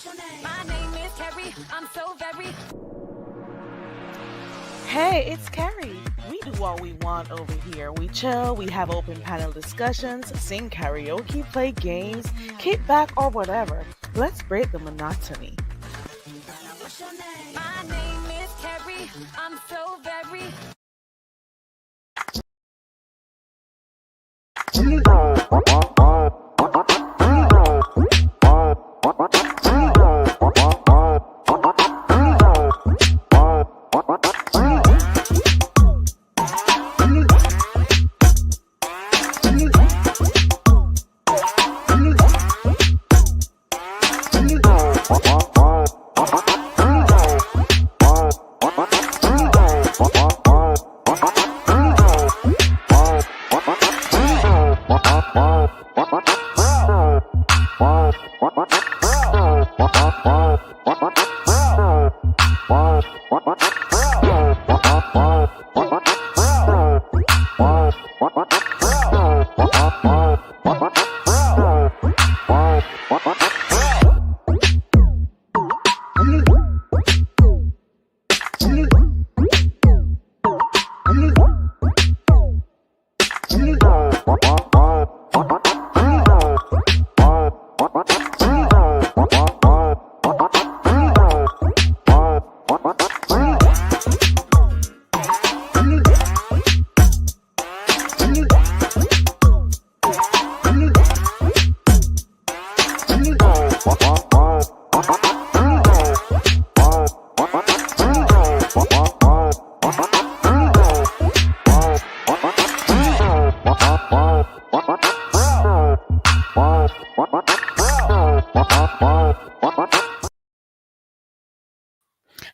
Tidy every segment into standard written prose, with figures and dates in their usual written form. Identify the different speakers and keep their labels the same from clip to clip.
Speaker 1: My name is Carrie. I'm so very.
Speaker 2: Hey, it's Carrie. We do what we want over here. We chill, we have open panel discussions, sing karaoke, play games, kick back, or whatever. Let's break the monotony.
Speaker 1: My name is Carrie. I'm so very.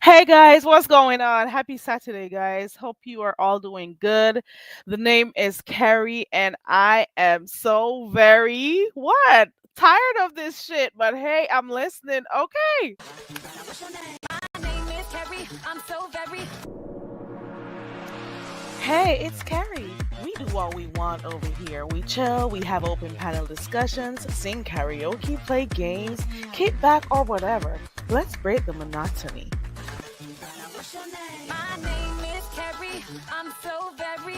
Speaker 2: Hey guys, what's going on? Happy Saturday, guys. Hope you are all doing good. The name is Carrie, and I am so very what? Tired of this shit, but hey, I'm listening. Okay.
Speaker 1: My name is Carrie. I'm so very.
Speaker 2: Hey, it's Carrie. We do what we want over here. We chill, we have open panel discussions, sing karaoke, play games, kick back, or whatever. Let's break the monotony.
Speaker 1: My name is Carrie. I'm so very.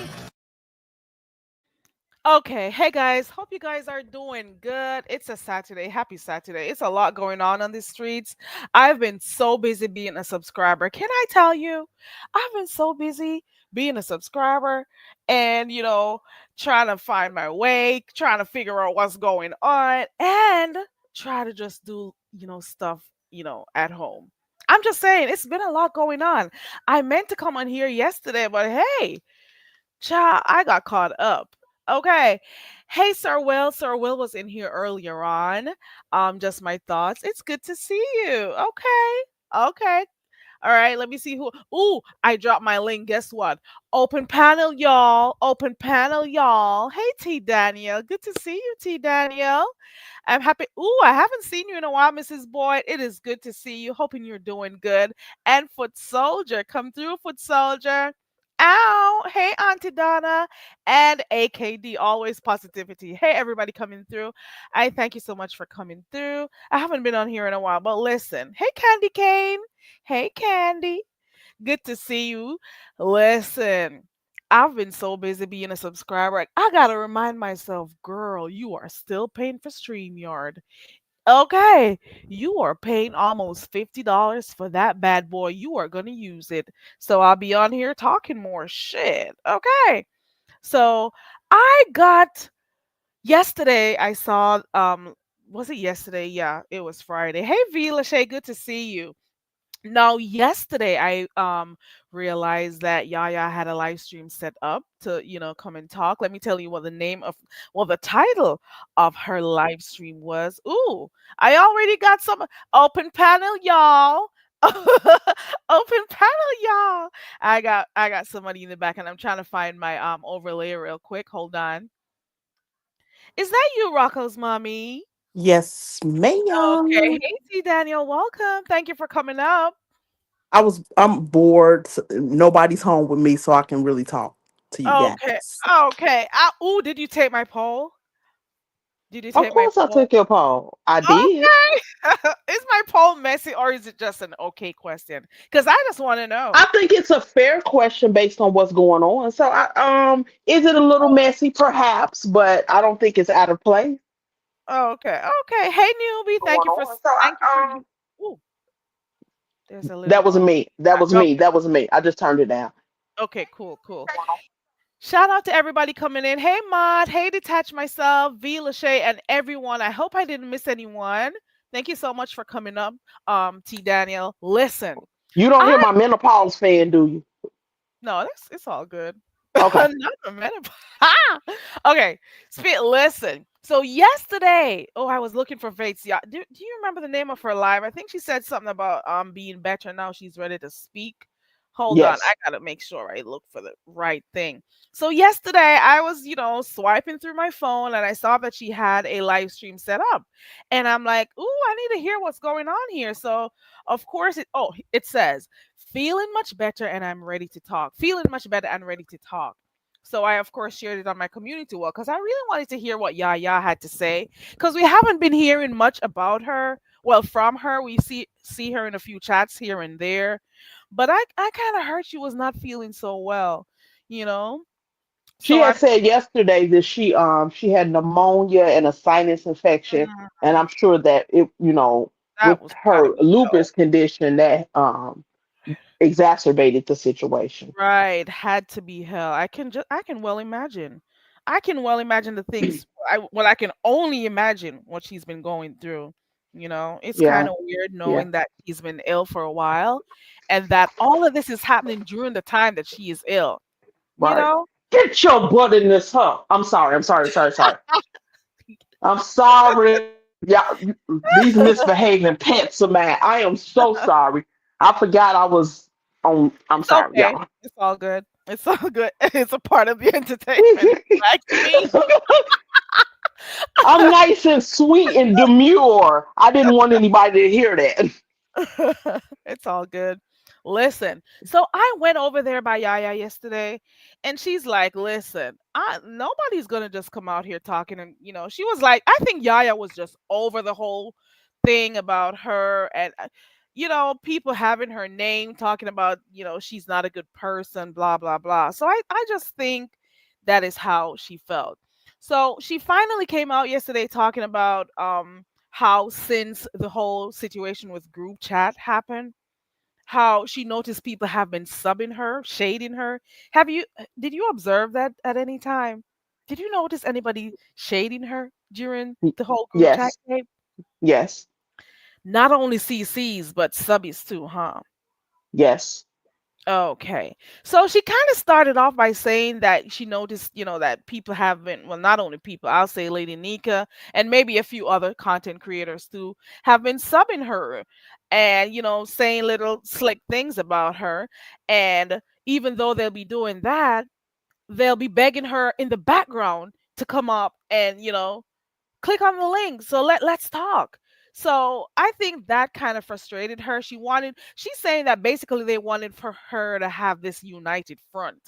Speaker 2: Okay, hey guys, hope you guys are doing good. It's a Saturday. Happy Saturday. It's a lot going on the streets. I've been so busy being a subscriber. Can I tell you? I've been so busy being a subscriber and, trying to find my way, trying to figure out what's going on, and try to just do, stuff, at home. I'm just saying, it's been a lot going on. I meant to come on here yesterday, but hey, child, I got caught up. Okay. Hey, Sir Will. Sir Will was in here earlier on. Just my thoughts. It's good to see you. Okay. Okay. All right. Let me see who. Ooh, I dropped my link. Guess what? Open panel, y'all. Open panel, y'all. Hey, T Daniel. Good to see you, T Daniel. I'm happy. Ooh, I haven't seen you in a while, Mrs. Boyd. It is good to see you. Hoping you're doing good. And Foot Soldier, come through, Foot Soldier. Ow. Hey, Auntie Donna. And AKD, always positivity. Hey, everybody coming through. I thank you so much for coming through. I haven't been on here in a while, but listen. Hey, Candy Cane. Hey, Candy. Good to see you. Listen, I've been so busy being a subscriber. I gotta remind myself, girl, you are still paying for StreamYard. Okay, you are paying almost $50 for that bad boy. You are gonna use it. So I'll be on here talking more shit. Okay. So I got yesterday I saw was it yesterday? Yeah, it was Friday. Hey V Lachey, good to see you. Now, yesterday I realized that Yaya had a live stream set up to, come and talk. Let me tell you what the title of her live stream was. Ooh, I already got some open panel, y'all. Open panel, y'all. I got somebody in the back and I'm trying to find my overlay real quick. Hold on. Is that you, Rocco's mommy?
Speaker 3: Yes,
Speaker 2: Okay.
Speaker 3: ma'am.
Speaker 2: Hey, T Daniel, welcome. Thank you for coming up.
Speaker 3: I'm bored. Nobody's home with me, so I can really talk to you
Speaker 2: Okay.
Speaker 3: guys.
Speaker 2: Okay. Ooh, did you take my poll? Did you
Speaker 4: Of
Speaker 2: take my
Speaker 4: course I
Speaker 2: poll?
Speaker 4: took your poll. I did.
Speaker 2: Okay. Is my poll messy or is it just an okay question? Because I just want to know.
Speaker 3: I think it's a fair question based on what's going on. So, is it a little messy, perhaps, but I don't think it's out of place.
Speaker 2: Oh, okay. Okay. Hey, newbie.
Speaker 3: Going on. So,
Speaker 2: Thank you for. Ooh, there's a
Speaker 3: that
Speaker 2: little
Speaker 3: was me. That was
Speaker 2: feedback.
Speaker 3: me. That was me. I just turned it down.
Speaker 2: Okay. Cool. Cool. Shout out to everybody coming in. Hey, Mod. Hey, Detach Myself, V. Lachey, and everyone. I hope I didn't miss anyone. Thank you so much for coming up, T. Daniel. Listen,
Speaker 3: You don't
Speaker 2: I
Speaker 3: hear my menopause fan, do you?
Speaker 2: no, it's all good.
Speaker 3: Okay.
Speaker 2: Not a minute. Okay, listen. So yesterday, oh, I was looking for Faith's. Yeah, do you remember the name of her live? I think she said something about being better now. She's ready to speak. Hold on, I
Speaker 3: Yes.
Speaker 2: gotta make sure I look for the right thing. So yesterday, I was swiping through my phone and I saw that she had a live stream set up, and I'm like, ooh, I need to hear what's going on here. So of course it says feeling much better and I'm ready to talk. Feeling much better and ready to talk. So I of course shared it on my community wall because I really wanted to hear what Yaya had to say because we haven't been hearing much about her. Well, from her, we see her in a few chats here and there, but I kind of heard she was not feeling so well, you know.
Speaker 3: She
Speaker 2: So
Speaker 3: had
Speaker 2: I'm
Speaker 3: said yesterday that she had pneumonia and a sinus infection, and
Speaker 2: mm,
Speaker 3: I'm sure that with
Speaker 2: that was part
Speaker 3: her
Speaker 2: of it though.
Speaker 3: lupus condition that exacerbated the situation.
Speaker 2: Right, had to be hell. I can well imagine. I can well imagine the things I can only imagine what she's been going through. It's kind
Speaker 3: Yeah,
Speaker 2: of weird
Speaker 3: yeah,
Speaker 2: knowing that she's been ill for a while and that all of this is happening during the time that she is ill. You
Speaker 3: right.
Speaker 2: know?
Speaker 3: Get your butt in this hub. I'm sorry. I'm sorry. Sorry. Sorry. I'm sorry. Yeah, these misbehaving pets of mine. I am so sorry. I forgot I was on. I'm
Speaker 2: It's
Speaker 3: sorry,
Speaker 2: okay.
Speaker 3: y'all.
Speaker 2: It's all good. It's all good. It's a part of the entertainment. If you ask me.
Speaker 3: I'm nice and sweet and demure. I didn't want anybody to hear that.
Speaker 2: It's all good. Listen, so I went over there by Yaya yesterday, and she's like, "Listen, nobody's gonna just come out here talking." And she was like, "I think Yaya was just over the whole thing about her, and people having her name, talking about she's not a good person, blah blah blah." So I just think that is how she felt. So she finally came out yesterday talking about how since the whole situation with group chat happened, how she noticed people have been subbing her, shading her. Did you observe that at any time? Did you notice anybody shading her during the whole group chat
Speaker 3: Yes,
Speaker 2: game?
Speaker 3: yes,
Speaker 2: Not only CCs but subbies too, huh?
Speaker 3: yes.
Speaker 2: Okay. So she kind of started off by saying that she noticed, that people have been, well, not only people, I'll say Lady Nika and maybe a few other content creators too, have been subbing her and, saying little slick things about her. And even though they'll be doing that, they'll be begging her in the background to come up and, click on the link. So let's talk. So I think that kind of frustrated her. She's saying that basically they wanted for her to have this united front,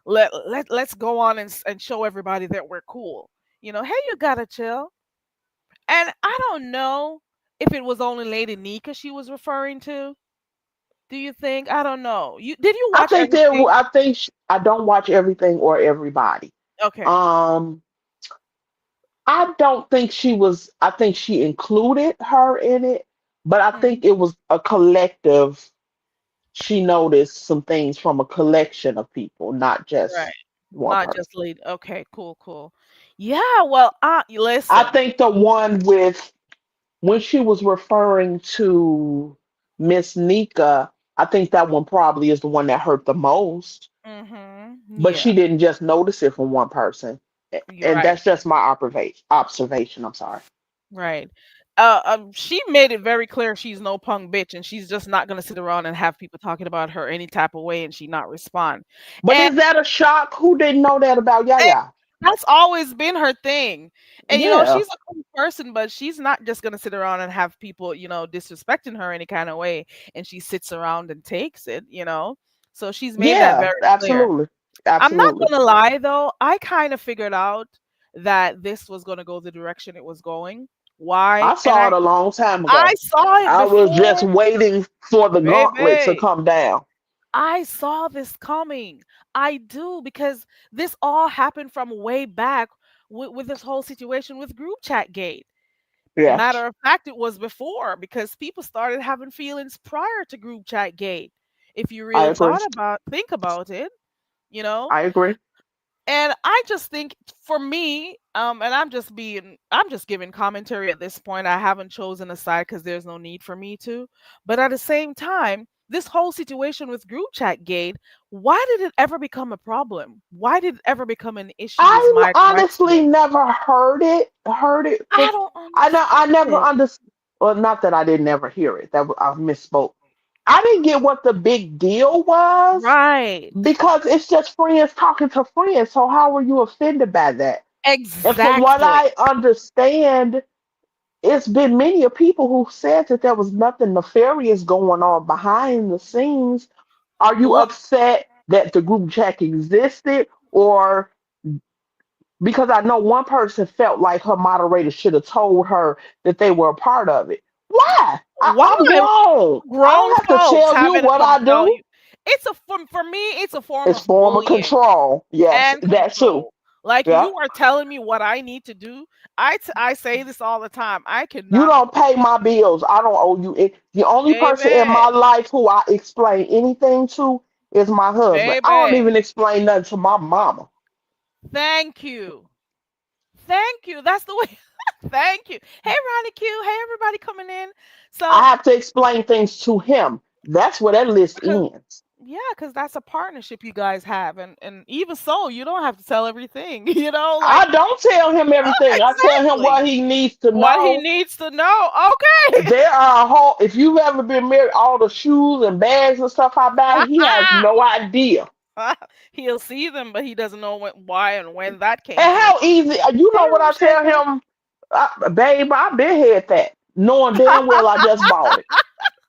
Speaker 2: let's go on and show everybody that we're cool. Hey, you gotta chill. And I don't know if it was only Lady Nika she was referring to. Do you think? I don't know. Did you
Speaker 3: I
Speaker 2: watch
Speaker 3: think that
Speaker 2: everything?
Speaker 3: I don't watch everything or everybody.
Speaker 2: Okay.
Speaker 3: Um, I don't think she was. I think she included her in it, but I think
Speaker 2: Mhm.
Speaker 3: it was a collective. She noticed some things from a collection of people, not
Speaker 2: Right.
Speaker 3: just one
Speaker 2: Not
Speaker 3: person.
Speaker 2: just Lady. Okay, cool, cool. Yeah, well,
Speaker 3: I
Speaker 2: listen.
Speaker 3: think the one with when she was referring to Miss Nika, I think that one probably is the one that hurt the most. But
Speaker 2: Yeah,
Speaker 3: she didn't just notice it from one person,
Speaker 2: you're
Speaker 3: and
Speaker 2: right.
Speaker 3: that's just my observation. Observation. I'm sorry.
Speaker 2: Right. She made it very clear she's no punk bitch, and she's just not gonna sit around and have people talking about her any type of way, and she not respond.
Speaker 3: But
Speaker 2: And,
Speaker 3: is that a shock? Who didn't know that about
Speaker 2: and
Speaker 3: Yaya?
Speaker 2: that's always been her thing. And
Speaker 3: Yeah,
Speaker 2: she's a cool person, but she's not just gonna sit around and have people, disrespecting her any kind of way, and she sits around and takes it. So she's made that
Speaker 3: yeah,
Speaker 2: very clear.
Speaker 3: absolutely,
Speaker 2: I'm not
Speaker 3: absolutely.
Speaker 2: gonna lie though, I kind of figured out that this was gonna go the direction it was going Why?
Speaker 3: I
Speaker 2: And
Speaker 3: saw it a long time
Speaker 2: I
Speaker 3: ago.
Speaker 2: saw it
Speaker 3: I was just
Speaker 2: before,
Speaker 3: waiting for the gauntlet to
Speaker 2: baby.
Speaker 3: come down.
Speaker 2: I saw this coming. I do, because this all happened from way back with this whole situation with group chat gate.
Speaker 3: Yes,
Speaker 2: Matter of fact, it was before, because people started having feelings prior to group chat gate. If you
Speaker 3: I
Speaker 2: really
Speaker 3: agree.
Speaker 2: think about it, you know.
Speaker 3: I agree.
Speaker 2: And I just think, for me, and I'm just giving commentary at this point. I haven't chosen a side because there's no need for me to. But at the same time, this whole situation with group chat gate, why did it ever become a problem? Why did it ever become an issue? Is
Speaker 3: I
Speaker 2: my
Speaker 3: honestly
Speaker 2: question.
Speaker 3: never heard it.
Speaker 2: I don't
Speaker 3: I know I
Speaker 2: understand
Speaker 3: never
Speaker 2: it.
Speaker 3: understood. Well, not that I didn't never hear it. I misspoke. I didn't get what the big deal was
Speaker 2: Right.
Speaker 3: because it's just friends talking to friends. So how were you offended by that? And from what
Speaker 2: Exactly.
Speaker 3: I understand, it's been many of people who said that there was nothing nefarious going on behind the scenes. Are you
Speaker 2: Bl-
Speaker 3: upset that the group chat existed, or because I know one person felt like her moderator should have told her that they were a part of it? Why? I'm
Speaker 2: Why
Speaker 3: grown. I
Speaker 2: grown
Speaker 3: don't have to
Speaker 2: folks
Speaker 3: tell you
Speaker 2: having to
Speaker 3: what
Speaker 2: come
Speaker 3: I
Speaker 2: tell
Speaker 3: do.
Speaker 2: you? It's a for me, it's a form
Speaker 3: It's
Speaker 2: of
Speaker 3: form of
Speaker 2: bullying
Speaker 3: control. Yes,
Speaker 2: and
Speaker 3: that too.
Speaker 2: control. Like,
Speaker 3: Yeah.
Speaker 2: you are telling me what I need to do. I say this all the time. I
Speaker 3: You
Speaker 2: cannot,
Speaker 3: don't pay my bills. I don't owe you. The only person in my
Speaker 2: baby,
Speaker 3: life who I explain anything to is my husband. I don't
Speaker 2: baby.
Speaker 3: even explain nothing to my mama.
Speaker 2: Thank you, thank you. That's the way. Thank you. Hey, Ronnie Q. Hey, everybody coming in. So,
Speaker 3: I have to explain things to him. That's where that list
Speaker 2: because
Speaker 3: ends.
Speaker 2: yeah, because that's a partnership you guys have, and even so, you don't have to tell everything. Like,
Speaker 3: I don't tell him everything. I tell him
Speaker 2: exactly
Speaker 3: what he needs to
Speaker 2: what he
Speaker 3: know.
Speaker 2: needs to know. Okay.
Speaker 3: There are a whole. If you've ever been married, all the shoes and bags and stuff I buy, he has no idea.
Speaker 2: He'll see them, but he doesn't know why and when that came
Speaker 3: And
Speaker 2: through.
Speaker 3: how easy, you
Speaker 2: Hey,
Speaker 3: know what
Speaker 2: Room
Speaker 3: I tell
Speaker 2: Shaker.
Speaker 3: him, babe, I been had that, knowing damn well I just bought it.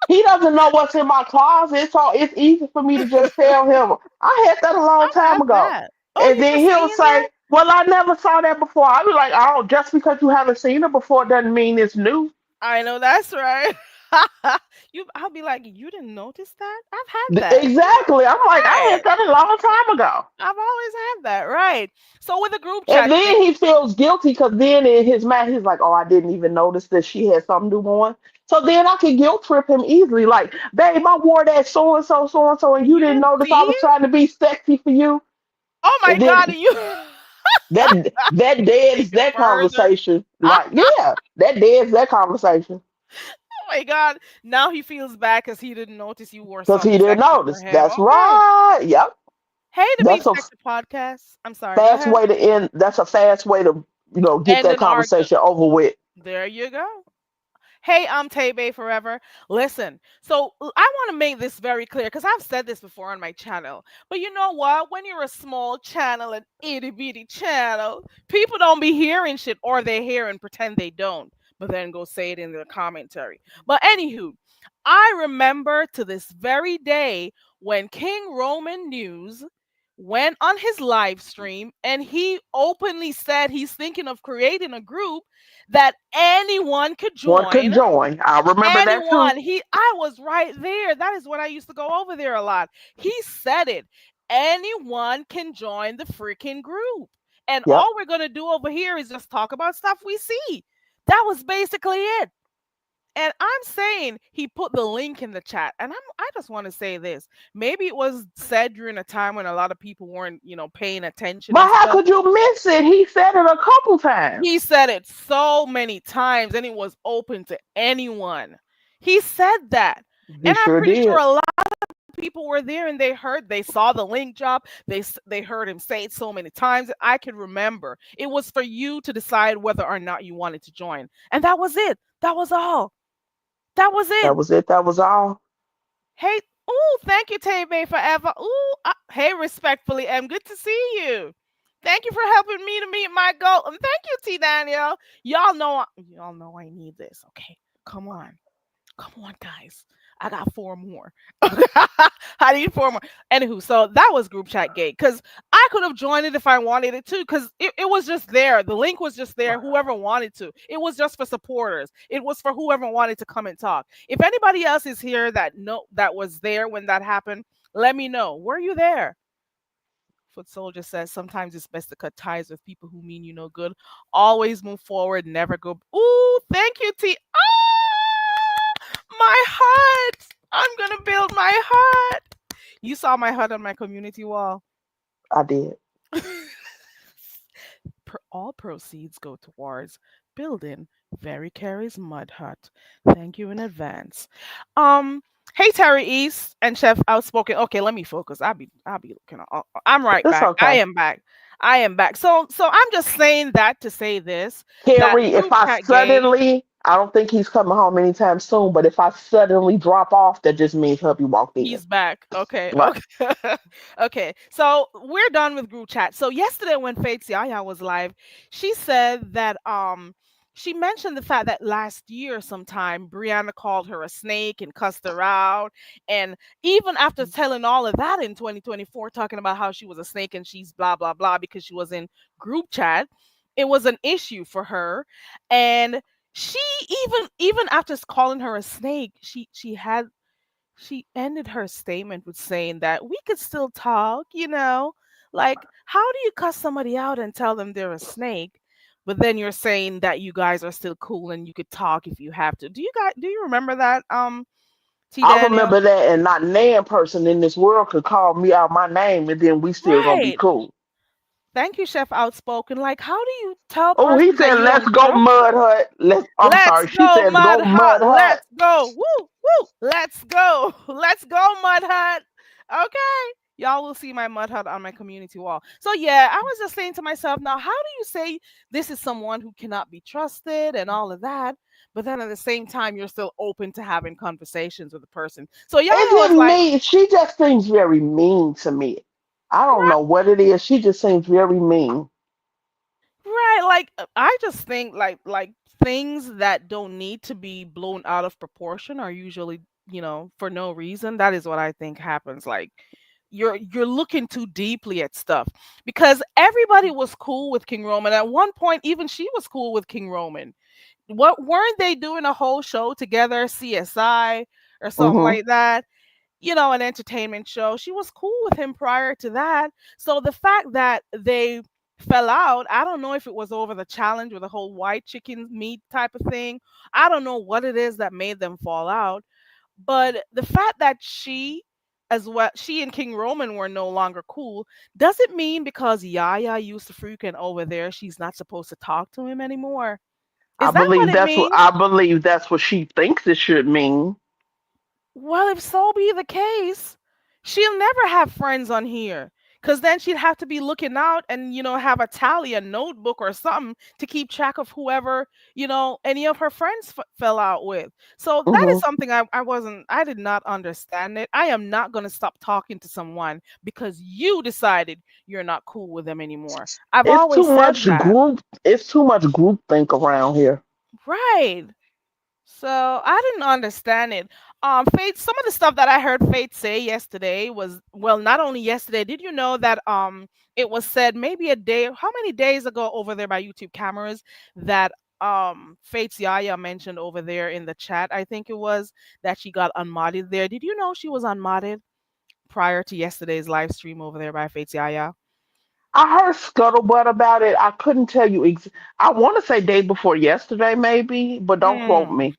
Speaker 3: He doesn't know what's in my closet, so it's easy for me to just tell him I had that a long
Speaker 2: I
Speaker 3: time
Speaker 2: have
Speaker 3: ago.
Speaker 2: that. Oh,
Speaker 3: And
Speaker 2: you
Speaker 3: then
Speaker 2: just
Speaker 3: he'll
Speaker 2: saying
Speaker 3: say,
Speaker 2: that?
Speaker 3: "Well, I never saw that before." I'll be like, "Oh, just because you haven't seen it before doesn't mean it's new."
Speaker 2: I know that's right. I'll be like, you didn't notice that? I've had that.
Speaker 3: Exactly. I'm like, I
Speaker 2: Right.
Speaker 3: had that a long time ago.
Speaker 2: I've always had that. Right. So with a group
Speaker 3: And
Speaker 2: chat gate,
Speaker 3: then he feels guilty because then in his mind he's like, "Oh, I didn't even notice that she had something new on." So then I can guilt trip him easily, like, "Babe, I wore that so and so, and you
Speaker 2: you
Speaker 3: didn't
Speaker 2: didn't
Speaker 3: notice I
Speaker 2: see
Speaker 3: was
Speaker 2: it?
Speaker 3: trying to be sexy for you."
Speaker 2: Oh my
Speaker 3: And
Speaker 2: God,
Speaker 3: then
Speaker 2: you
Speaker 3: that deads
Speaker 2: take it
Speaker 3: that
Speaker 2: further.
Speaker 3: conversation.
Speaker 2: Oh
Speaker 3: Like, yeah, that deads that conversation
Speaker 2: my God. Now he feels bad because he didn't notice you wore
Speaker 3: because he
Speaker 2: something
Speaker 3: didn't
Speaker 2: sexy for
Speaker 3: notice.
Speaker 2: him.
Speaker 3: That's
Speaker 2: Okay.
Speaker 3: right. Yep.
Speaker 2: Hey, the Meat
Speaker 3: That's a
Speaker 2: Detective podcast. I'm sorry. Go
Speaker 3: fast
Speaker 2: ahead.
Speaker 3: way to end. That's a fast way to get
Speaker 2: End
Speaker 3: that
Speaker 2: an argument.
Speaker 3: conversation over with.
Speaker 2: There you go. Hey, I'm Tay Forever. Listen, so I want to make this very clear because I've said this before on my channel. But you know what? When you're a small channel, an itty bitty channel, people don't be hearing shit, or they hear and pretend they don't, but then go say it in their commentary. But anywho, I remember to this very day when King Roman News went on his live stream and he openly said he's thinking of creating a group that anyone could
Speaker 3: One could
Speaker 2: join.
Speaker 3: join. I remember that too.
Speaker 2: Anyone. I was right there. That is when I used to go over there a lot. He said it. Anyone can join the freaking group. And
Speaker 3: Yep.
Speaker 2: all we're going to do over here is just talk about stuff we see. That was basically it. And I'm saying he put the link in the chat. And I just want to say this. Maybe it was said during a time when a lot of people weren't, paying attention
Speaker 3: But
Speaker 2: and
Speaker 3: how
Speaker 2: stuff.
Speaker 3: could you miss it? He said it a couple times.
Speaker 2: He said it so many times and it was open to anyone. He said that.
Speaker 3: He
Speaker 2: And I'm
Speaker 3: sure
Speaker 2: pretty sure
Speaker 3: did.
Speaker 2: a lot of people were there and they saw the link drop. They heard him say it so many times. I can remember. It was for you to decide whether or not you wanted to join. And that was it. That was all. That was
Speaker 3: That
Speaker 2: it.
Speaker 3: was it. That was all.
Speaker 2: Hey, ooh, thank you, Tave Forever. Ooh, hey, respectfully, M. Good to see you. Thank you for helping me to meet my goal. And thank you, T Daniel. Y'all know I need this. Okay. Come on. Come on, guys. I got four more. I need four more. Anywho, so that was group chat gate. Cause I I could have joined it if I wanted it to, because it was just there. The link was just there. Whoever wanted to. It was just for supporters. It was for whoever wanted to come and talk. If anybody else is here that was there when that happened, let me know. Were you there? Foot Soldier says sometimes it's best to cut ties with people who mean you no good. Always move forward, never go. Ooh, thank you, T. My heart. I'm gonna build my heart. You saw my heart on my community wall.
Speaker 3: I did.
Speaker 2: All proceeds go towards building Very Carey's mud hut. Thank you in advance. Um, hey Terry East and Chef Outspoken. Okay, let me focus. I'll be looking. I'm right
Speaker 3: It's
Speaker 2: back. I
Speaker 3: okay.
Speaker 2: am back. I am back. So I'm just saying that to say this, that
Speaker 3: Carrie, if
Speaker 2: group
Speaker 3: I
Speaker 2: chat game.
Speaker 3: suddenly, I don't think he's coming home anytime soon, but if I suddenly drop off, that just means hubby walked in.
Speaker 2: He's back. Okay.
Speaker 3: Right.
Speaker 2: Okay. Okay. So we're done with group chat. So yesterday when Faith Yaya was live, she said that she mentioned the fact that last year sometime Brianna called her a snake and cussed her out. And even after telling all of that in 2024, talking about how she was a snake and she's blah blah blah because she was in group chat, it was an issue for her. And she even after calling her a snake, she ended her statement with saying that we could still talk, like how do you cuss somebody out and tell them they're a snake, but then you're saying that you guys are still cool and you could talk if you have to. Do you remember that, T
Speaker 3: I
Speaker 2: Daniel?
Speaker 3: remember that, and not nan person in this world could call me out my name, and then we still gonna be
Speaker 2: Right.
Speaker 3: cool.
Speaker 2: Thank you, Chef Outspoken. Like, how do you tell a
Speaker 3: Oh, he
Speaker 2: person that
Speaker 3: said,
Speaker 2: you
Speaker 3: "Let's
Speaker 2: don't
Speaker 3: go
Speaker 2: trust
Speaker 3: mud
Speaker 2: them?
Speaker 3: hut." Let's. I'm
Speaker 2: Let's
Speaker 3: sorry. She
Speaker 2: go,
Speaker 3: says,
Speaker 2: Mud
Speaker 3: "Go
Speaker 2: Hut.
Speaker 3: mud hut."
Speaker 2: Let's go. Woo, woo. Let's go. Let's go, Mud Hut. Okay. Y'all will see my Mud Hut on my community wall. So, yeah, I was just saying to myself, now, how do you say this is someone who cannot be trusted and all of that? But then at the same time, you're still open to having conversations with the person. So, Yaya
Speaker 3: It
Speaker 2: was
Speaker 3: didn't
Speaker 2: like,
Speaker 3: mean. She just seems very mean to me. I don't know what it is. She just seems very mean.
Speaker 2: right, like I just think like things that don't need to be blown out of proportion are usually, for no reason. That is what I think happens. Like you're looking too deeply at stuff because everybody was cool with King Roman. At one point, even she was cool with King Roman. What weren't they doing a whole show together, CSI or something
Speaker 3: Hmm.
Speaker 2: like that? An entertainment show. She was cool with him prior to that. So the fact that they fell out, I don't know if it was over the challenge with the whole white chicken meat type of thing. I don't know what it is that made them fall out. But the fact that she and King Roman were no longer cool, does it mean because Yaya used to freaking over there, she's not supposed to talk to him anymore?
Speaker 3: I
Speaker 2: Is that what
Speaker 3: believe
Speaker 2: it
Speaker 3: that's what
Speaker 2: means?
Speaker 3: I believe that's what she thinks it should mean.
Speaker 2: Well, if so be the case, she'll never have friends on here. Cause then she'd have to be looking out and have a tally, a notebook or something to keep track of whoever any of her friends fell out with. So that is
Speaker 3: Hmm.
Speaker 2: something I did not understand it. I am not gonna stop talking to someone because you decided you're not cool with them anymore. I've
Speaker 3: It's too
Speaker 2: always said
Speaker 3: much
Speaker 2: that.
Speaker 3: group. It's too much group think around here.
Speaker 2: Right. So I didn't understand it. Faith, some of the stuff that I heard Faith say yesterday was, well, not only yesterday. Did you know that it was said maybe how many days ago over there by YouTube cameras that Faith's Yaya mentioned over there in the chat? I think it was that she got unmodded there. Did you know she was unmodded prior to yesterday's live stream over there by Faith's Yaya?
Speaker 3: I heard scuttlebutt about it. I couldn't tell you. I want to say day before yesterday, maybe, but don't quote
Speaker 2: Hmm.
Speaker 3: me.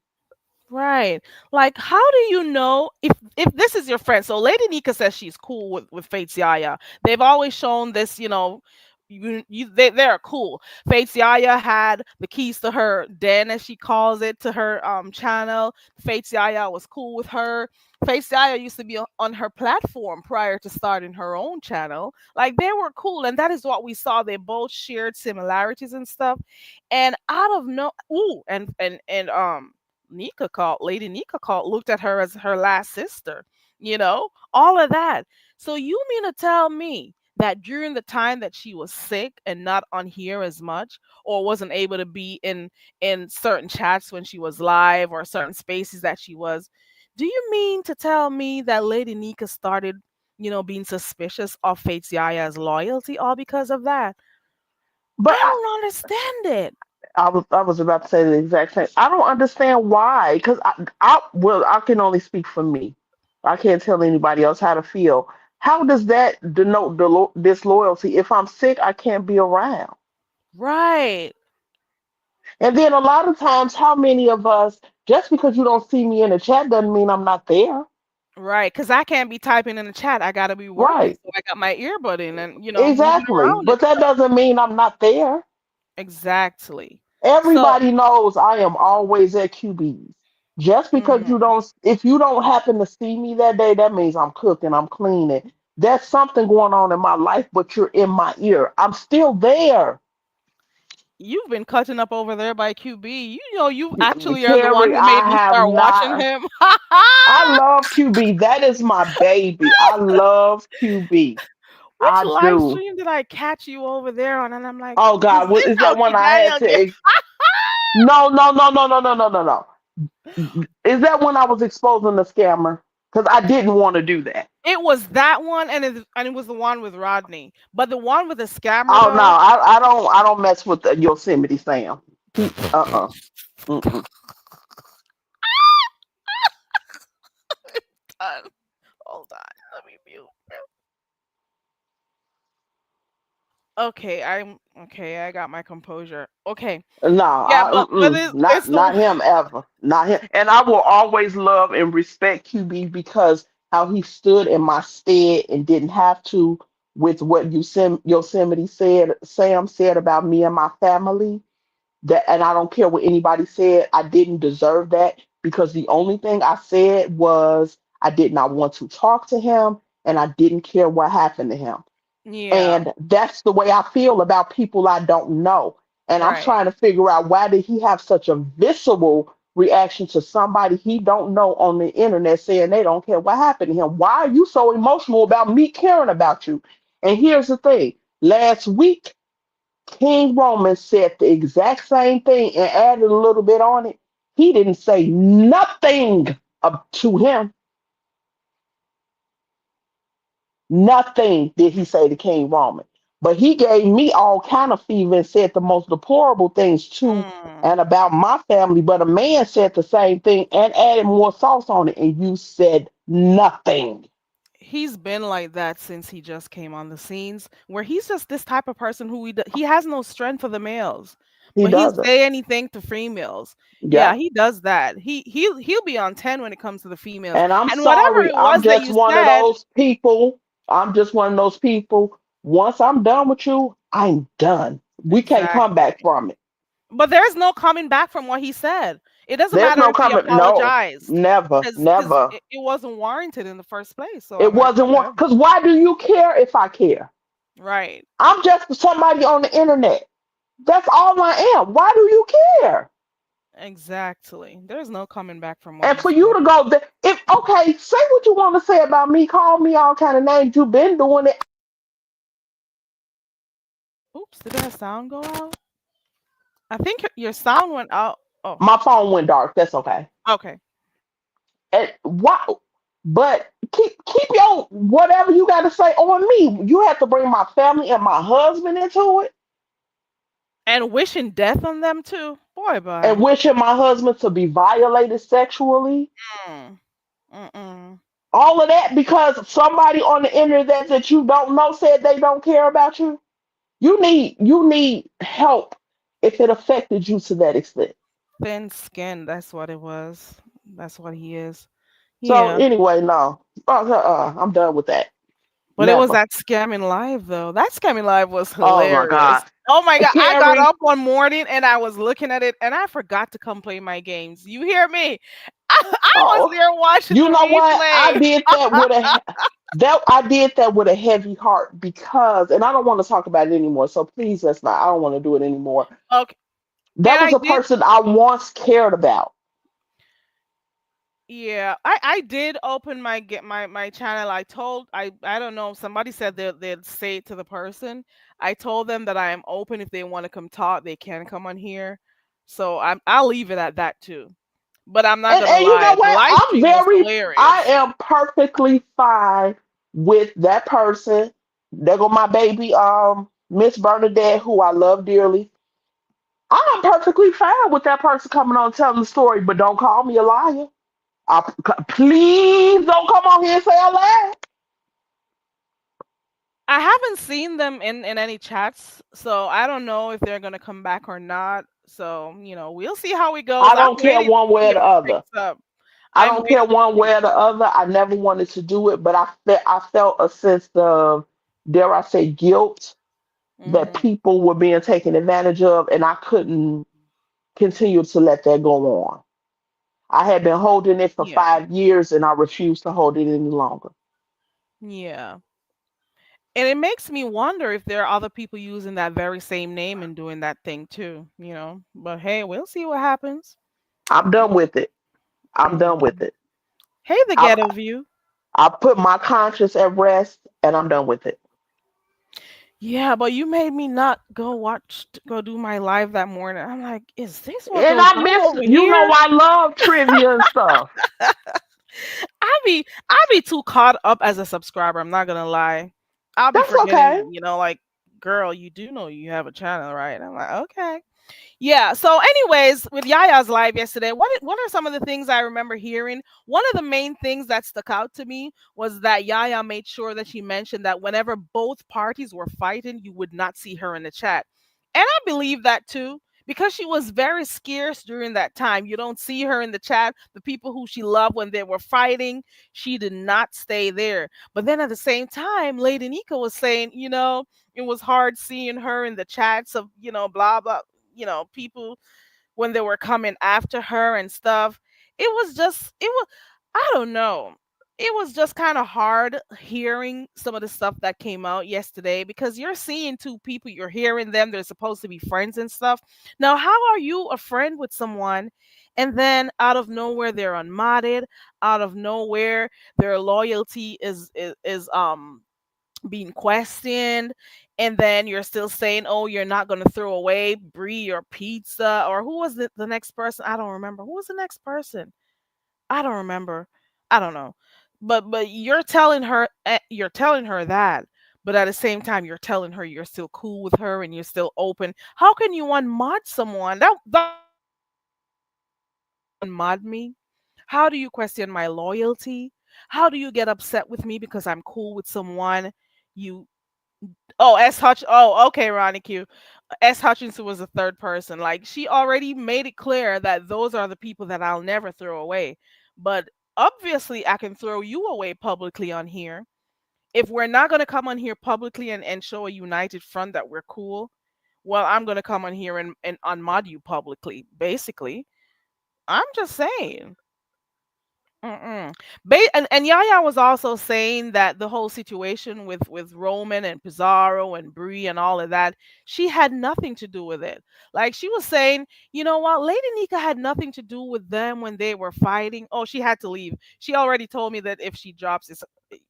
Speaker 2: Right. Like, how do you know if this is your friend? So Lady Nika says she's cool with Faith's Yaya. They've always shown this, they're cool. Faith's Yaya had the keys to her den, as she calls it, to her channel. Faith's Yaya was cool with her. Faith's Yaya used to be on her platform prior to starting her own channel. Like they were cool, and that is what we saw. They both shared similarities and stuff. And out of no ooh, and Lady Nika called, looked at her as her last sister, all of that. So you mean to tell me that during the time that she was sick and not on here as much, or wasn't able to be in certain chats when she was live or certain spaces that she was, do you mean to tell me that Lady Nika started, being suspicious of Fate's Yaya's loyalty, all because of that.
Speaker 3: But
Speaker 2: I don't understand it.
Speaker 3: I was about to say the exact same. I don't understand why, because I can only speak for me. I can't tell anybody else how to feel. How does that denote disloyalty? If I'm sick, I can't be around.
Speaker 2: Right.
Speaker 3: And then a lot of times, how many of us, just because you don't see me in the chat doesn't mean I'm not there.
Speaker 2: Right. Because I can't be typing in the chat. I got to be working.
Speaker 3: Right.
Speaker 2: So I got my earbud in and, moving
Speaker 3: Exactly.
Speaker 2: around and
Speaker 3: But that
Speaker 2: stuff.
Speaker 3: doesn't mean I'm not there.
Speaker 2: Exactly. So,
Speaker 3: Everybody knows I am always at QB's. Just because you
Speaker 2: mhm.
Speaker 3: don't, if you don't happen to see me that day, that means I'm cooking, I'm cleaning. There's something going on in my life, but you're in my ear. I'm still there.
Speaker 2: You've been cutting up over there by QB. You actually are the one
Speaker 3: Carrie,
Speaker 2: who made
Speaker 3: I
Speaker 2: me
Speaker 3: have
Speaker 2: start watching
Speaker 3: not.
Speaker 2: him.
Speaker 3: I love QB. That is my baby. I love QB.
Speaker 2: Which
Speaker 3: I
Speaker 2: live
Speaker 3: do.
Speaker 2: stream did I catch you over there on? And I'm like,
Speaker 3: Oh
Speaker 2: is
Speaker 3: God, what
Speaker 2: this
Speaker 3: is
Speaker 2: how
Speaker 3: that one
Speaker 2: Kid
Speaker 3: I had
Speaker 2: Daniel
Speaker 3: to?
Speaker 2: get?
Speaker 3: No, no, no, no, no, no, no, no, no. Is that when I was exposing the scammer? Because I didn't want to do that.
Speaker 2: It was that one, and it was the one with Rodney. But the one with the scammer
Speaker 3: Oh no,
Speaker 2: though,
Speaker 3: I don't mess with the Yosemite Sam. He mm-mm.
Speaker 2: uh, hold on, let me mute. Okay, I'm okay. I got my composure. Okay,
Speaker 3: No,
Speaker 2: yeah, but it's
Speaker 3: not
Speaker 2: the
Speaker 3: him ever, not him. And I will always love and respect QB because how he stood in my stead and didn't have to with what Yosemite said, Sam said about me and my family. That, and I don't care what anybody said, I didn't deserve that because the only thing I said was I did not want to talk to him and I didn't care what happened to him.
Speaker 2: yeah,
Speaker 3: And that's the way I feel about people I don't know. And I'm
Speaker 2: right.
Speaker 3: trying to figure out, why did he have such a visceral reaction to somebody he don't know on the internet saying they don't care what happened to him? Why are you so emotional about me caring about you? And here's the thing. Last week, King Roman said the exact same thing and added a little bit on it. He didn't say nothing to him. Nothing did he say to King Roman. But he gave me all kind of fever and said the most deplorable things to
Speaker 2: Mm.
Speaker 3: and about my family. But a man said the same thing and added more sauce on it, and you said nothing.
Speaker 2: He's been like that since he just came on the scenes, where he's just this type of person who he has no strength for the males,
Speaker 3: He
Speaker 2: but he'll
Speaker 3: doesn't.
Speaker 2: say anything to females. Yeah,
Speaker 3: Yep.
Speaker 2: he does that. He'll be on 10 when it comes to the females,
Speaker 3: And I'm
Speaker 2: and whatever
Speaker 3: sorry.
Speaker 2: it
Speaker 3: I'm
Speaker 2: was that
Speaker 3: just
Speaker 2: you
Speaker 3: one of
Speaker 2: said,
Speaker 3: those people. I'm just one of those people. Once I'm done with you, I'm done. We can't come
Speaker 2: exactly.
Speaker 3: back from it.
Speaker 2: But there's no coming back from what he said. It doesn't
Speaker 3: There's
Speaker 2: matter
Speaker 3: no
Speaker 2: if he
Speaker 3: coming. No,
Speaker 2: apologized,
Speaker 3: never,
Speaker 2: because
Speaker 3: never.
Speaker 2: it wasn't warranted in the first place. So
Speaker 3: It
Speaker 2: I'm like,
Speaker 3: wasn't one.
Speaker 2: whatever.
Speaker 3: Because why do you care if I care?
Speaker 2: Right.
Speaker 3: I'm just somebody on the internet. That's all I am. Why do you care?
Speaker 2: Exactly. There's no coming back from what
Speaker 3: And
Speaker 2: he
Speaker 3: for you
Speaker 2: said.
Speaker 3: to go there, if okay, say what you want to say about me, call me all kind of names. You've been doing it.
Speaker 2: Oops, did that sound go out? I think your sound went out. Oh,
Speaker 3: My phone went dark. That's okay.
Speaker 2: okay.
Speaker 3: And why? But keep your whatever you got to say on me. You have to bring my family and my husband into it,
Speaker 2: And wishing death on them too. Boy,
Speaker 3: and
Speaker 2: bye.
Speaker 3: wishing my husband to be violated sexually.
Speaker 2: Mm. Mm-mm.
Speaker 3: All of that because somebody on the internet that you don't know said they don't care about you. You need help if it affected you to that extent.
Speaker 2: Thin skin. That's what it was. That's what he is.
Speaker 3: So
Speaker 2: Yeah.
Speaker 3: anyway, no, I'm done with that.
Speaker 2: But it was
Speaker 3: Never.
Speaker 2: that scamming live though. That scamming live was
Speaker 3: Oh my
Speaker 2: hilarious.
Speaker 3: God,
Speaker 2: Oh my god. I got
Speaker 3: Carrie.
Speaker 2: up one morning and I was looking at it and I forgot to come play my games. You hear me? I was
Speaker 3: Oh,
Speaker 2: there watching the
Speaker 3: you know what?
Speaker 2: replay.
Speaker 3: I did that with a heavy heart because, and I don't want to talk about it anymore. So please, let's not. I don't want to do it anymore.
Speaker 2: Okay.
Speaker 3: That
Speaker 2: And
Speaker 3: was
Speaker 2: I
Speaker 3: a
Speaker 2: did.
Speaker 3: person I once cared about.
Speaker 2: Yeah, I did open my channel. I don't know. Somebody said they'd say it to the person. I told them that I am open if they want to come talk. They can come on here. So I'll leave it at that too. But I'm not gonna
Speaker 3: And you know
Speaker 2: lie. The
Speaker 3: what?
Speaker 2: live stream was
Speaker 3: I
Speaker 2: hilarious.
Speaker 3: am perfectly fine with that person. There go my baby, Miss Bernadette, who I love dearly. I'm perfectly fine with that person coming on telling the story, but don't call me a liar. Please don't come on here and say I lied.
Speaker 2: I haven't seen them in any chats, so I don't know if they're gonna come back or not. So, we'll see how it goes.
Speaker 3: I
Speaker 2: I'm
Speaker 3: don't care
Speaker 2: waiting to
Speaker 3: one way
Speaker 2: see
Speaker 3: or
Speaker 2: if
Speaker 3: the
Speaker 2: it
Speaker 3: other.
Speaker 2: picks up.
Speaker 3: I
Speaker 2: I'm
Speaker 3: don't care
Speaker 2: waiting to
Speaker 3: one
Speaker 2: see.
Speaker 3: way or the other. I never wanted to do it, but I felt a sense of, dare I say, guilt that
Speaker 2: Hmm.
Speaker 3: people were being taken advantage of, and I couldn't continue to let that go on. I had been holding it for
Speaker 2: Yeah.
Speaker 3: 5 years, and I refused to hold it any longer.
Speaker 2: Yeah. And it makes me wonder if there are other people using that very same name and doing that thing too. But hey, we'll see what happens.
Speaker 3: I'm done with it. I'm done with
Speaker 2: Hmm.
Speaker 3: it.
Speaker 2: Hey, the
Speaker 3: I've
Speaker 2: ghetto view.
Speaker 3: I put my conscience at rest, and I'm done with it.
Speaker 2: Yeah, but you made me not go do my live that morning. I'm like, is this what
Speaker 3: And
Speaker 2: goes
Speaker 3: I
Speaker 2: on
Speaker 3: miss,
Speaker 2: over
Speaker 3: you know,
Speaker 2: here?
Speaker 3: I love trivia and stuff.
Speaker 2: I be too caught up as a subscriber. I'm not gonna lie. I'll be
Speaker 3: That's okay.
Speaker 2: forgetting, like, girl, you do know you have a channel, right? I'm like, okay. Yeah. So, anyways, with Yaya's live yesterday, what are some of the things I remember hearing? One of the main things that stuck out to me was that Yaya made sure that she mentioned that whenever both parties were fighting, you would not see her in the chat, and I believe that too. Because she was very scarce during that time. You don't see her in the chat. The people who she loved when they were fighting, she did not stay there. But then at the same time, Lady Nika was saying, it was hard seeing her in the chats of, blah, blah, people when they were coming after her and stuff. I don't know. It was just kind of hard hearing some of the stuff that came out yesterday because you're seeing two people, you're hearing them, they're supposed to be friends and stuff. Now, how are you a friend with someone and then out of nowhere they're unmodded, out of nowhere their loyalty is being questioned, and then you're still saying, oh, you're not going to throw away brie or pizza, or who was the next person? I don't remember who was the next person. I don't remember. I don't know. But you're telling her that, but at the same time you're telling her you're still cool with her and you're still open. How can you unmod someone? That was my question. How do you unmod me? How do you question my loyalty? How do you get upset with me because I'm cool with someone? You Oh, S. Hutch. Oh, okay, Ronnie Q. S. Hutchinson was the third person. Like, she already made it clear that those are the people that I'll never throw away. But obviously, I can throw you away publicly on here. If we're not going to come on here publicly and show a united front that we're cool, well, I'm going to come on here and unmod you publicly, basically. I'm just saying. Mm-mm. And Yaya was also saying that the whole situation with Roman and Pizarro and Bree and all of that, she had nothing to do with it. Like, she was saying, you know what, Lady Nika had nothing to do with them when they were fighting. Oh, she had to leave. She already told me that if she drops,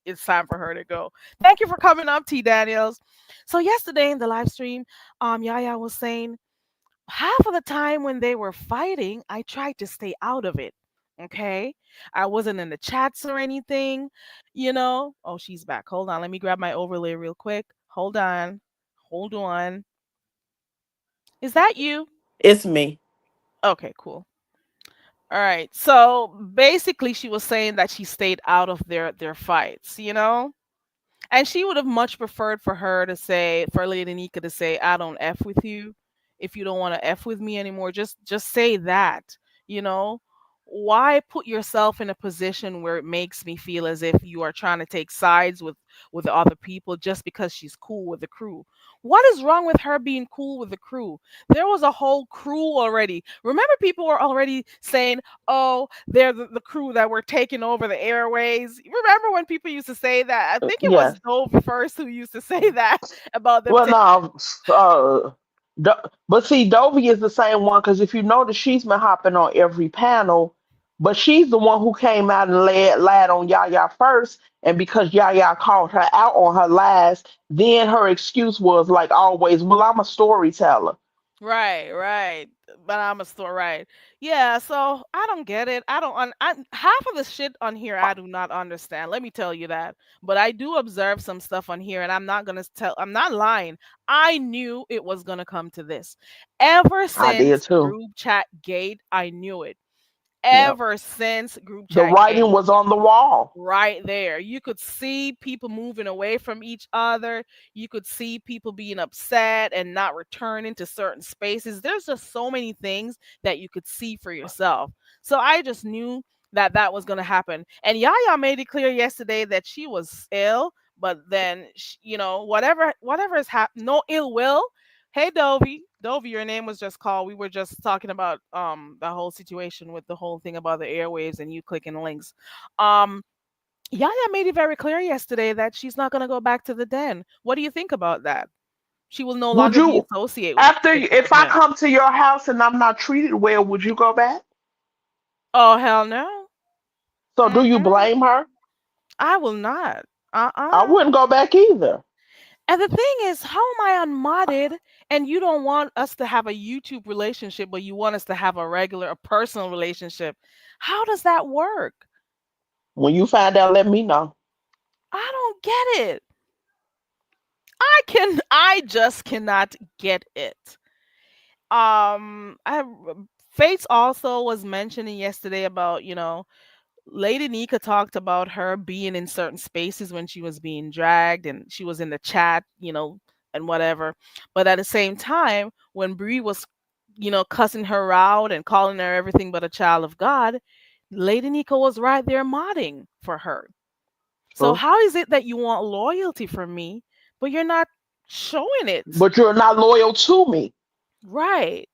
Speaker 2: it's time for her to go. Thank you for coming up, T Daniels. So yesterday in the live stream, Yaya was saying half of the time when they were fighting, I tried to stay out of it. Okay. I wasn't in the chats or anything. Oh, she's back. Hold on. Let me grab my overlay real quick. Hold on. Hold on. Is that you?
Speaker 4: It's me.
Speaker 2: Okay, cool. All right. So basically she was saying that she stayed out of their fights. And she would have much preferred for Lady Nika to say, I don't F with you. If you don't want to F with me anymore, just say that, you know? Why put yourself in a position where it makes me feel as if you are trying to take sides with the other people just because she's cool with the crew? What is wrong with her being cool with the crew? There was a whole crew already. Remember, people were already saying, oh, they're the crew that were taking over the airways. Remember when people used to say that? I think it was
Speaker 3: Yes.
Speaker 2: Dove first who used to say that about them
Speaker 3: Well,
Speaker 2: taking.
Speaker 3: no, but see, Dovey is the same one because if you notice, she's been hopping on every panel, but she's the one who came out and laid on Yaya first, and because Yaya called her out on her lies, then her excuse was like always, "Well, I'm a storyteller."
Speaker 2: Right, right. but I'm a store right. Yeah, so I don't get it. Half of the shit on here I do not understand. Let me tell you that. But I do observe some stuff on here, and I'm not lying. I knew it was gonna come to this. Ever
Speaker 3: I did
Speaker 2: since
Speaker 3: too.
Speaker 2: group chat gate, I knew it.
Speaker 3: Yeah.
Speaker 2: Ever since group
Speaker 3: The
Speaker 2: chat
Speaker 3: writing
Speaker 2: gate.
Speaker 3: was on the wall.
Speaker 2: Right there. You could see people moving away from each other. You could see people being upset and not returning to certain spaces. There's just so many things that you could see for yourself. So I just knew that that was going to happen. And Yaya made it clear yesterday that she was ill, but then whatever has happened, no ill will. Hey Dovey, Dovey, your name was just called. We were just talking about the whole situation with the whole thing about the airwaves and you clicking links. Um Yaya made it very clear yesterday that she's not going to go back to the den. What do you think about that? She will no
Speaker 3: Would
Speaker 2: longer be
Speaker 3: you,
Speaker 2: associated
Speaker 3: after,
Speaker 2: with the
Speaker 3: if I
Speaker 2: den.
Speaker 3: come to your house and I'm not treated well, would you go back?
Speaker 2: Oh hell no.
Speaker 3: So do you
Speaker 2: Mm-mm.
Speaker 3: blame her?
Speaker 2: I will not.
Speaker 3: I
Speaker 2: Uh-uh.
Speaker 3: wouldn't go back either.
Speaker 2: And the thing is, how am I unmodded and you don't want us to have a YouTube relationship, but you want us to have a personal relationship? How does that work?
Speaker 3: When you find out, let me know.
Speaker 2: I don't get it. I just cannot get it. I Fates also was mentioning yesterday about, Lady Nika talked about her being in certain spaces when she was being dragged and she was in the chat, and whatever. But at the same time, when Bree was, cussing her out and calling her everything but a child of God, Lady Nika was right there modding for her. So
Speaker 3: True.
Speaker 2: how is it that you want loyalty from me, but you're not showing it?
Speaker 3: But you're not loyal to me.
Speaker 2: Right.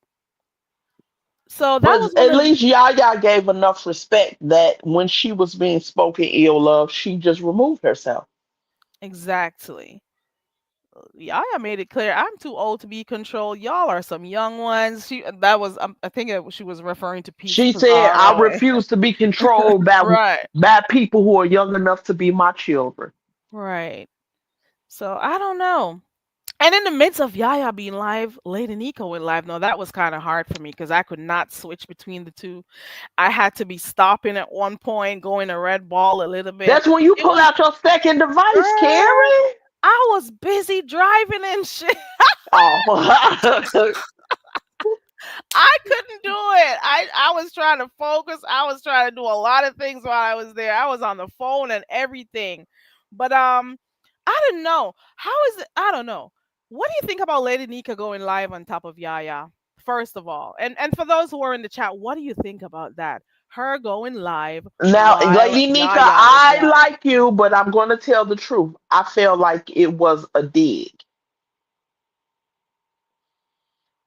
Speaker 2: So that was
Speaker 3: But
Speaker 2: one
Speaker 3: at
Speaker 2: of
Speaker 3: least Yaya gave enough respect that when she was being spoken ill of, she just removed herself.
Speaker 2: exactly. Yaya made it clear I'm too old to be controlled. Y'all are some young ones. I think she was referring to Peace
Speaker 3: She said, I
Speaker 2: Pizarro.
Speaker 3: refuse to be controlled
Speaker 2: Right,
Speaker 3: by people who are young enough to be my children.
Speaker 2: right. So I don't know. And in the midst of Yaya being live, Lady Nico went live. No, that was kind of hard for me because I could not switch between the two. I had to be stopping at one point, going to red ball a little bit.
Speaker 3: That's when you
Speaker 2: It
Speaker 3: pull
Speaker 2: was,
Speaker 3: out your second device,
Speaker 2: girl,
Speaker 3: Carrie.
Speaker 2: I was busy driving and shit.
Speaker 3: Oh,
Speaker 2: I couldn't do it. I was trying to focus. I was trying to do a lot of things while I was there. I was on the phone and everything. But I don't know. How is it? I don't know. What do you think about Lady Nika going live on top of Yaya? First of all, and for those who are in the chat, what do you think about that? Her going live
Speaker 3: now,
Speaker 2: while
Speaker 3: Lady Nika,
Speaker 2: Yaya was
Speaker 3: I
Speaker 2: live.
Speaker 3: like you, but I'm going to tell the truth. I felt like it was a dig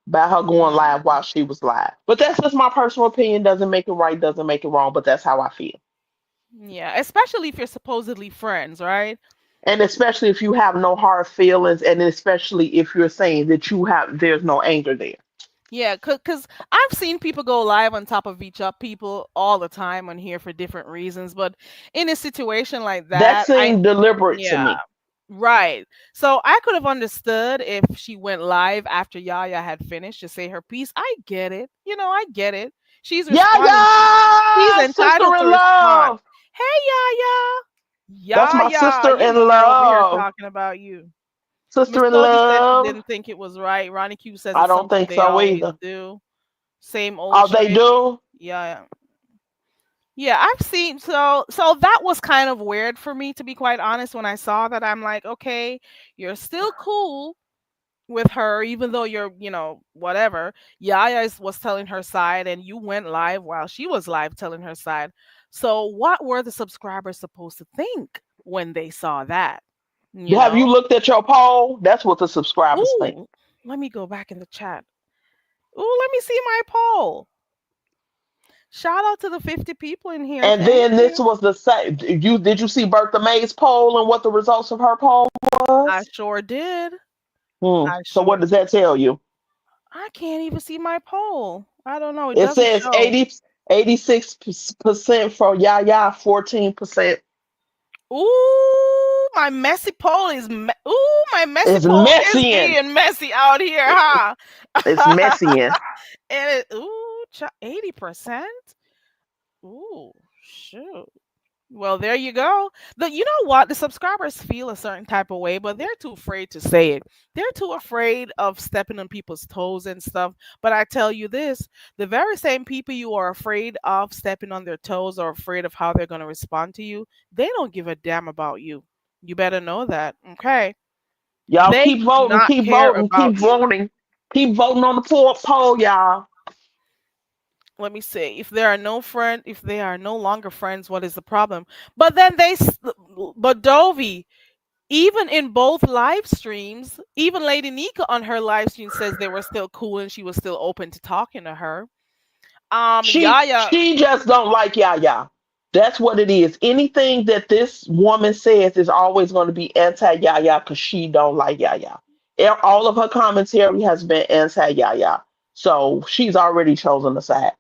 Speaker 3: by her going live
Speaker 2: Mm,
Speaker 3: while she was live. But that's just my personal opinion. Doesn't make it right, doesn't make it wrong, but that's how I feel.
Speaker 2: yeah, especially if you're supposedly friends, right?
Speaker 3: And especially if you have no hard feelings, and especially if you're saying that there's no anger there.
Speaker 2: Yeah, cause I've seen people go live on top of each other, people all the time on here for different reasons. But in a situation like
Speaker 3: That
Speaker 2: that,
Speaker 3: seemed deliberate to
Speaker 2: yeah,
Speaker 3: me.
Speaker 2: right. So I could have understood if she went live after Yaya had finished to say her piece. I get it. I get it. She's
Speaker 3: Yeah,
Speaker 2: responding. She's
Speaker 3: yeah, sister
Speaker 2: entitled to
Speaker 3: in
Speaker 2: respond.
Speaker 3: love.
Speaker 2: Hey,
Speaker 3: That's
Speaker 2: Yaya,
Speaker 3: my
Speaker 2: Yaya,
Speaker 3: sister
Speaker 2: you
Speaker 3: in
Speaker 2: know we're over here
Speaker 3: love.
Speaker 2: talking about you. Miss
Speaker 3: Sister in
Speaker 2: Toby said she
Speaker 3: love.
Speaker 2: didn't think it was right. Ronnie Q says
Speaker 3: I
Speaker 2: it's
Speaker 3: don't
Speaker 2: something
Speaker 3: think
Speaker 2: they
Speaker 3: so
Speaker 2: always
Speaker 3: either.
Speaker 2: do. Same old
Speaker 3: Oh, they
Speaker 2: trick.
Speaker 3: do.
Speaker 2: Yeah. Yeah, I've seen so that was kind of weird for me to be quite honest when I saw that. I'm like, okay, you're still cool with her even though you're, whatever. Was telling her side and you went live while she was live telling her side. So what were the subscribers supposed to think when they saw that? You
Speaker 3: Have you
Speaker 2: know?
Speaker 3: looked at your poll? That's what the subscribers think.
Speaker 2: Ooh, let me go back in the chat. Ooh, let me see my poll. Shout out to the 50 people in here.
Speaker 3: And
Speaker 2: Thank
Speaker 3: then this
Speaker 2: you.
Speaker 3: was the same. Did you see Bertha May's poll and what the results of her poll
Speaker 2: I
Speaker 3: was?
Speaker 2: sure did. I
Speaker 3: So
Speaker 2: sure
Speaker 3: what does that tell you?
Speaker 2: I can't even see my poll. I don't know. It
Speaker 3: It
Speaker 2: doesn't
Speaker 3: says
Speaker 2: show.
Speaker 3: 86% for Yaya, 14%.
Speaker 2: Ooh, my messy pole is my messy
Speaker 3: It's
Speaker 2: pole is
Speaker 3: messy.
Speaker 2: being messy out here, huh?
Speaker 3: It's messy.
Speaker 2: And it 80%. Ooh, shoot. Well, there you go. You know what? The subscribers feel a certain type of way, but they're too afraid to say it. They're too afraid of stepping on people's toes and stuff. But I tell you this, the very same people you are afraid of stepping on their toes or afraid of how they're going to respond to you, they don't give a damn about you. You better know that. Okay?
Speaker 3: Y'all
Speaker 2: They
Speaker 3: keep
Speaker 2: do
Speaker 3: voting,
Speaker 2: not
Speaker 3: keep
Speaker 2: care
Speaker 3: voting,
Speaker 2: about
Speaker 3: keep
Speaker 2: you.
Speaker 3: voting, keep voting on the poll, y'all.
Speaker 2: Let me see. If they are no longer friends, what is the problem? But then but Dovey, even in both live streams, even Lady Nika on her live stream says they were still cool and she was still open to talking to her. Yaya,
Speaker 3: She just don't like Yaya. That's what it is. Anything that this woman says is always going to be anti Yaya because she don't like Yaya. All of her commentary has been anti Yaya. So she's already chosen a side.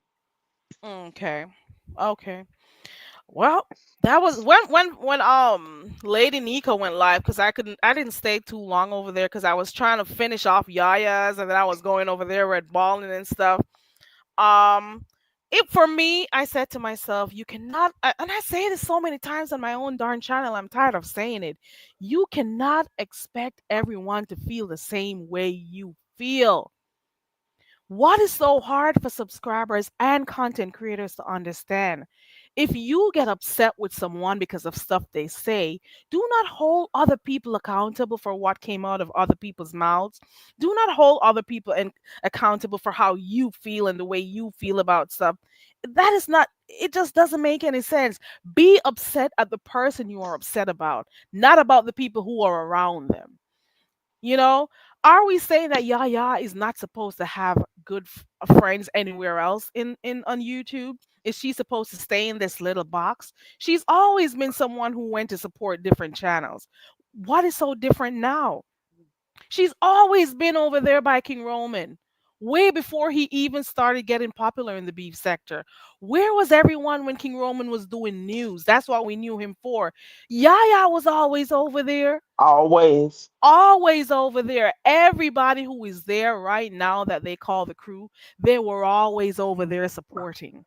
Speaker 2: okay, okay. Well, that was when Lady Nika went live because I didn't stay too long over there because I was trying to finish off Yaya's and then I was going over there red balling and stuff. Um, it for me, I said to myself, you cannot, and I say this so many times on my own darn channel. I'm tired of saying it. You cannot expect everyone to feel the same way you feel. What is so hard for subscribers and content creators to understand? If you get upset with someone because of stuff they say, do not hold other people accountable for what came out of other people's mouths. Do not hold other people accountable for how you feel and the way you feel about stuff. That is not, it just doesn't make any sense. Be upset at the person you are upset about, not about the people who are around them. You know, are we saying that Yaya is not supposed to have good friends anywhere else in on YouTube? Is she supposed to stay in this little box? She's always been someone who went to support different channels. What is so different now? She's always been over there by King Roman, way before he even started getting popular in the beef sector. Where was everyone when King Roman was doing news? That's what we knew him for. Yaya was always over there,
Speaker 3: Always.
Speaker 2: always over there. Everybody who is there right now that they call the crew, they were always over there supporting.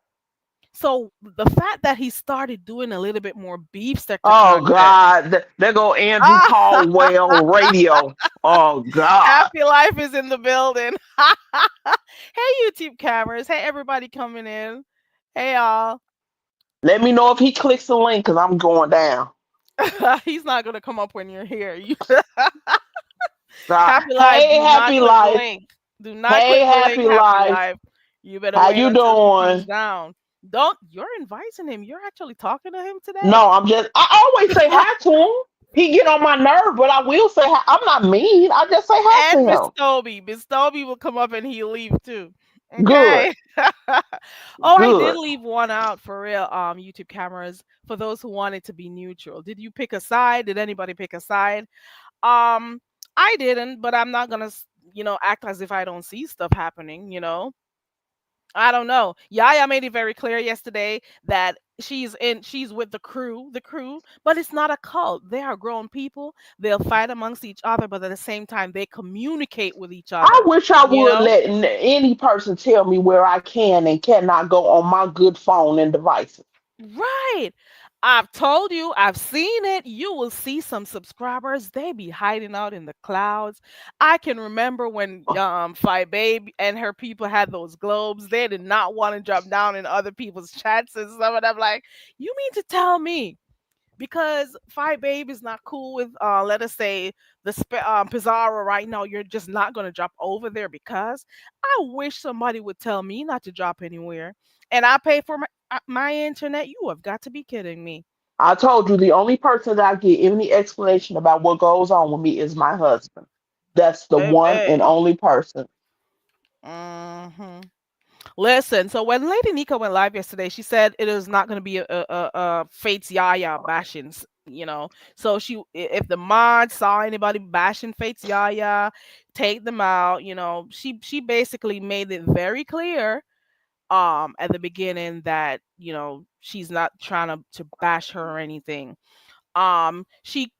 Speaker 2: So the fact that he started doing a little bit more beef sector
Speaker 3: Oh
Speaker 2: content.
Speaker 3: God. There go Andrew
Speaker 2: Ah,
Speaker 3: Caldwell radio. Oh God.
Speaker 2: happy life is in the building. Hey YouTube cameras. Hey everybody coming in. Hey y'all.
Speaker 3: Let me know if he clicks the link because I'm going down.
Speaker 2: He's not gonna come up when you're here. You
Speaker 3: God.
Speaker 2: happy life.
Speaker 3: Hey,
Speaker 2: Do not
Speaker 3: happy
Speaker 2: click the
Speaker 3: life.
Speaker 2: link. Do not
Speaker 3: Hey,
Speaker 2: click the link,
Speaker 3: happy
Speaker 2: happy
Speaker 3: life.
Speaker 2: life. You better
Speaker 3: How
Speaker 2: wait
Speaker 3: you
Speaker 2: until she comes
Speaker 3: doing?
Speaker 2: down. Don't you're inviting him. You're actually talking to him today.
Speaker 3: No, I always say hi to him. He get on my nerve, but I will say hi. I'm not mean. I just say hi to
Speaker 2: And Miss
Speaker 3: him.
Speaker 2: Toby. Miss Toby will come up and he'll leave too.
Speaker 3: Good.
Speaker 2: Okay. Oh, I did
Speaker 3: Good.
Speaker 2: leave one out for real. YouTube cameras for those who wanted to be neutral. Did you pick a side? Did anybody pick a side? Um, I didn't, but I'm not gonna, act as if I don't see stuff happening. I don't know. Yaya made it very clear yesterday that she's with the crew, but it's not a cult. They are grown people. They'll fight amongst each other, but at the same time they communicate with each
Speaker 3: I
Speaker 2: other.
Speaker 3: wish I
Speaker 2: You
Speaker 3: would
Speaker 2: know?
Speaker 3: let any person tell me where I can and cannot go on my good phone and devices.
Speaker 2: Right. I've told you, I've seen it. You will see some subscribers, they be hiding out in the clouds. I can remember when Fi Babe and her people had those globes. They did not want to drop down in other people's chats and stuff. And I'm like, you mean to tell me because Fi Babe is not cool with let us say Pizarro right now, you're just not gonna drop over there because I wish somebody would tell me not to drop anywhere. And I pay for my internet. You have got to be kidding me.
Speaker 3: I told you the only person that I get any explanation about what goes on with me is my husband. That's the one and
Speaker 2: Baby.
Speaker 3: only person.
Speaker 2: hmm Listen, so when Lady Nika went live yesterday, she said it is not going to be a Fate's Yaya bashing, So if the mod saw anybody bashing Fate's Yaya, take them out. She basically made it very clear at the beginning that she's not trying to bash her or anything. She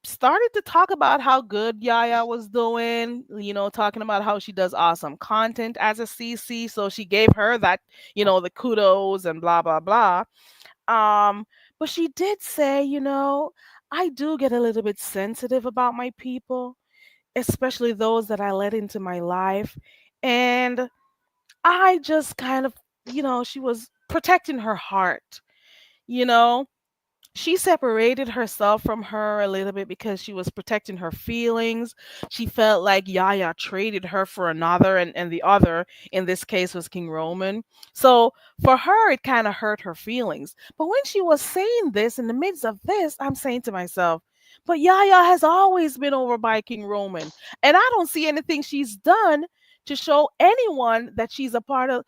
Speaker 2: started to talk about how good Yaya was doing, talking about how she does awesome content as a CC. So she gave her that, the kudos and blah blah blah. Um, but she did say, I do get a little bit sensitive about my people, especially those that I let into my life. And I just kind of, she was protecting her heart, you know she separated herself from her a little bit because she was protecting her feelings. She felt like Yaya traded her for another, and the other in this case was King Roman. So for her, it kind of hurt her feelings. But when she was saying this, in the midst of this, I'm saying to myself, but Yaya has always been over by King Roman, and I don't see anything she's done to show anyone that she's a part of,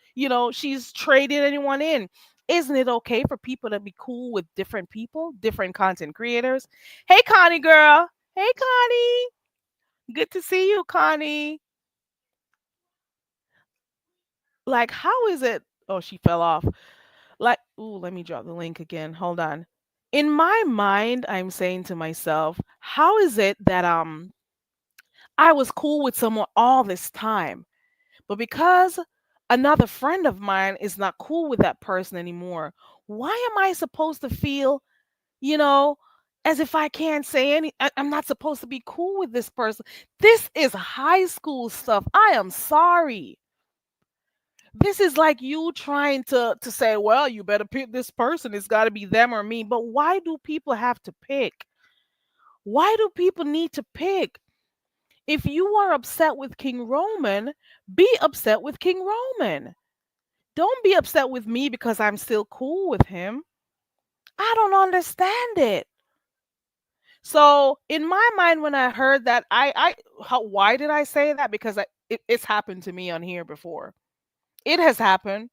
Speaker 2: she's traded anyone in. Isn't it okay for people to be cool with different people, different content creators? Hey, Connie girl. Hey, Connie. Good to see you, Connie. Like, how is it? Oh, she fell off. Like, ooh, let me drop the link again. Hold on. In my mind, I'm saying to myself, how is it that I was cool with someone all this time, but because another friend of mine is not cool with that person anymore, why am I supposed to feel you know, as if I can't say I'm not supposed to be cool with this person. This is high school stuff. I am sorry. This is like you trying to say, well, you better pick this person. It's got to be them or me. But why do people have to pick? Why do people need to pick? If you are upset with King Roman, be upset with King Roman. Don't be upset with me because I'm still cool with him. I don't understand it. So in my mind, when I heard that, why did I say that? Because it's happened to me on here before. It has happened,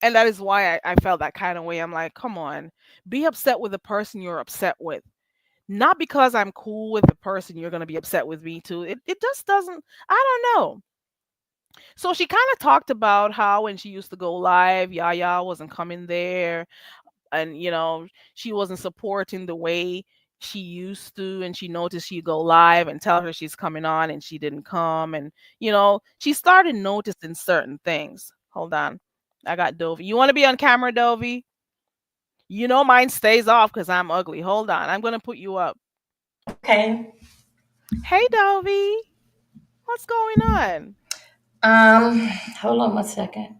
Speaker 2: and that is why I felt that kind of way. I'm like, come on, be upset with the person you're upset with, not because I'm cool with the person you're gonna be upset with me too. It just doesn't. I don't know. So she kind of talked about how when she used to go live, Yaya wasn't coming there, and she wasn't supporting the way she used to, and she noticed she'd go live and tell her she's coming on and she didn't come, and she started noticing certain things. Hold on, I got Dovey. You want to be on camera, Dovey? Mine stays off because I'm ugly. Hold on, I'm gonna put you up.
Speaker 4: Okay.
Speaker 2: Hey, Dovey, what's going on?
Speaker 4: Hold on one second.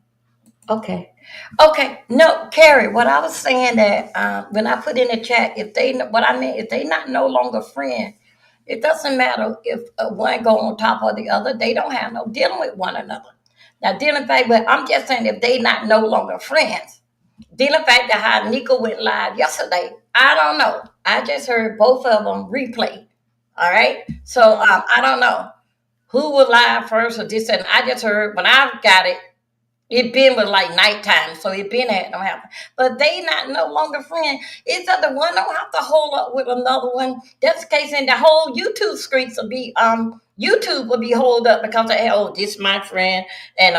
Speaker 4: Okay. Okay. No, Carrie, what I was saying that when I put in the chat, what I meant, if they not no longer friends, it doesn't matter if one go on top of the other. They don't have no dealing with one another. Now, dealing fact, but I'm just saying if they not no longer friends. Dealing fact that how Nyca went live yesterday, I don't know. I just heard both of them replay. All right. So
Speaker 2: Mm,
Speaker 4: I don't know who was live first or this and I just heard when I got it, it been was like nighttime, so it been had don't happen. But they not no longer friends. It's that the one don't have to hold up with another one. That's the case, and the whole YouTube streets will be YouTube will be hold up because of oh this my friend and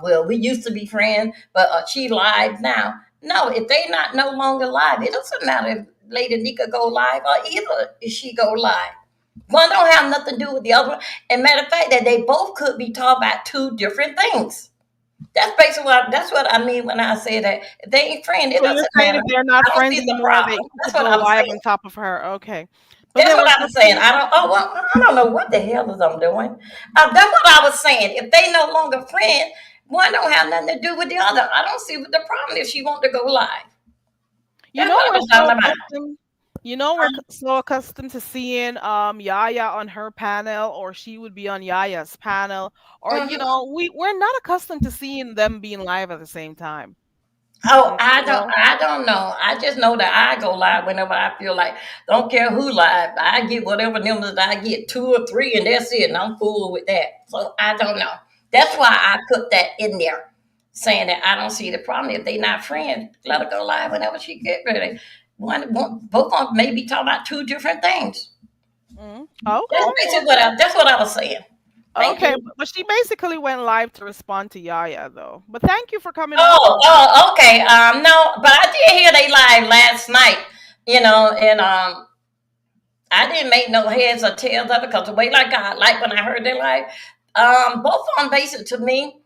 Speaker 4: well we used to be friends, but she live now. No, if they not no longer live, it doesn't matter if Lady Nika go live or either if she go live. One don't have nothing to do with the other one. And matter of fact, that they both could be talking about two different things. That's what I mean when I say that if they ain't friends, it
Speaker 2: so you're
Speaker 4: doesn't
Speaker 2: saying
Speaker 4: matter.
Speaker 2: if they're not
Speaker 4: I don't
Speaker 2: friends
Speaker 4: see the
Speaker 2: anymore,
Speaker 4: problem.
Speaker 2: they
Speaker 4: That's
Speaker 2: could
Speaker 4: what
Speaker 2: go
Speaker 4: I was
Speaker 2: live
Speaker 4: saying.
Speaker 2: on top of her? Okay, but
Speaker 4: That's
Speaker 2: there
Speaker 4: what
Speaker 2: was
Speaker 4: I was saying.
Speaker 2: nothing.
Speaker 4: I don't. Oh, well, I don't know what the hell is I'm doing. That's what I was saying. If they no longer friends, one don't have nothing to do with the other. I don't see what the problem is. She want to go live.
Speaker 2: You
Speaker 4: That's
Speaker 2: know,
Speaker 4: what I
Speaker 2: we're
Speaker 4: was
Speaker 2: so
Speaker 4: talking about.
Speaker 2: accustomed. So accustomed to seeing Yaya on her panel, or she would be on Yaya's panel, or
Speaker 4: Mhm.
Speaker 2: we're not accustomed to seeing them being live at the same time.
Speaker 4: Oh,
Speaker 2: Mm,
Speaker 4: I don't. I don't know. I just know that I go live whenever I feel like. Don't care who live. I get whatever numbers I get, two or three, and that's it. And I'm cool with that. So I don't know. That's why I put that in there, saying that I don't see the problem if they not friends. Let her go live whenever she get ready. Both of them may be talking about two different things.
Speaker 2: okay,
Speaker 4: That's what I was saying. Thank
Speaker 2: okay,
Speaker 4: you.
Speaker 2: but she basically went live to respond to Yaya though. But thank you for coming on.
Speaker 4: Okay. No, but I did hear they live last night. And I didn't make no heads or tails of it because the way like like when I heard their life, both of them basic to me.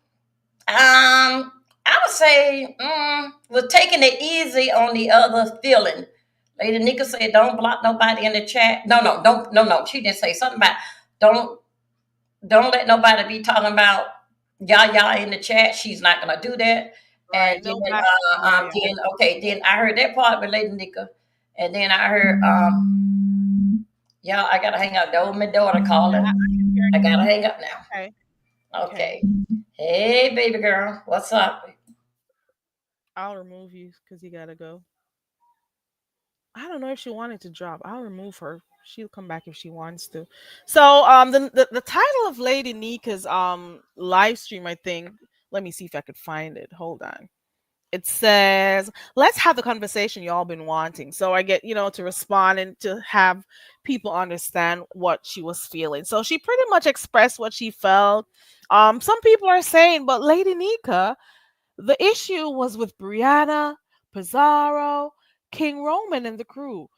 Speaker 4: I would say was taking it easy on the other feeling. Lady Nika said, "Don't block nobody in the chat." No, no, don't, no, no. She didn't say something about don't don't let nobody be talking about Yaya in the chat. She's not gonna do that. And
Speaker 2: Right. No back. Yeah, yeah.
Speaker 4: then okay, then I heard that part with Lady Nika, and then I heard y'all. I gotta hang up. That was my daughter calling.
Speaker 2: I can hear
Speaker 4: I
Speaker 2: you.
Speaker 4: gotta hang up now.
Speaker 2: Okay. Okay.
Speaker 4: Okay. Hey, baby girl, what's up?
Speaker 2: I'll remove you because you gotta go. I don't know if she wanted to drop. I'll remove her. She'll come back if she wants to. So the title of Lady Nika's live stream, I think. Let me see if I could find it. Hold on. It says, "Let's have the conversation y'all been wanting." So I get, to respond and to have people understand what she was feeling. So she pretty much expressed what she felt. Some people are saying, but Lady Nika, the issue was with Brianna, Pizarro, King Roman, and the crew.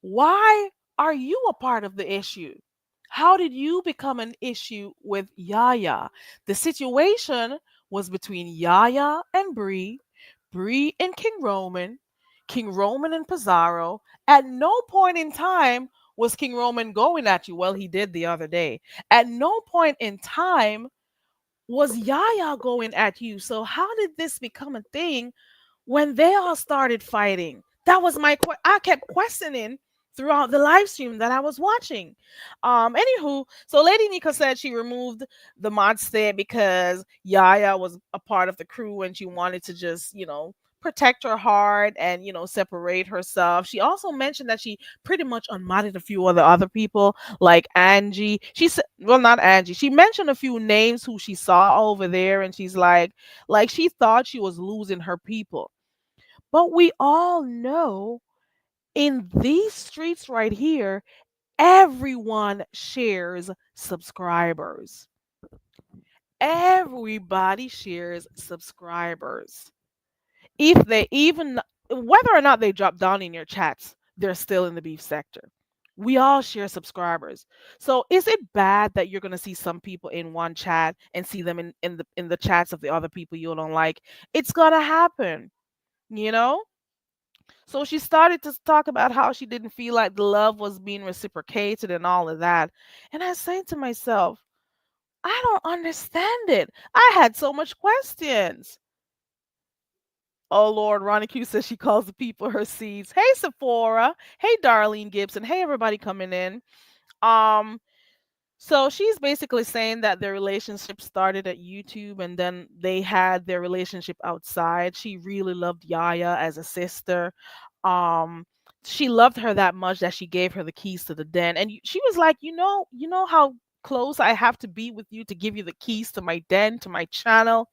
Speaker 2: Why are you a part of the issue? How did you become an issue with Yaya? The situation was between Yaya and Bree and King Roman and Pizarro. At no point in time was King Roman going at you. Well, he did the other day. At no point in time was Yaya going at you. So how did this become a thing when they all started fighting? That was I kept questioning throughout the live stream that I was watching. Anywho, so Lady Nika said she removed the mod state because Yaya was a part of the crew and she wanted to just, protect her heart and, separate herself. She also mentioned that she pretty much unmodded a few other people like Angie. She said, well, not Angie. She mentioned a few names who she saw over there, and she's like she thought she was losing her people. But we all know in these streets right here, everyone shares subscribers. Everybody shares subscribers. If they even, whether or not they drop down in your chats, they're still in the beef sector. We all share subscribers. So is it bad that you're gonna see some people in one chat and see them in the chats of the other people you don't like? It's gonna happen, you know? So she started to talk about how she didn't feel like the love was being reciprocated and all of that. And I said to myself, I don't understand it. I had so much questions. Oh Lord, Ronnie Q says she calls the people her seeds. Hey Sephora. Hey Darlene Gibson. Hey everybody coming in. Um, So she's basically saying that their relationship started at YouTube and then they had their relationship outside. She really loved Yaya as a sister. Um, she loved her that much that she gave her the keys to the den. And she was like, you know how close I have to be with you to give you the keys to my den, to my channel.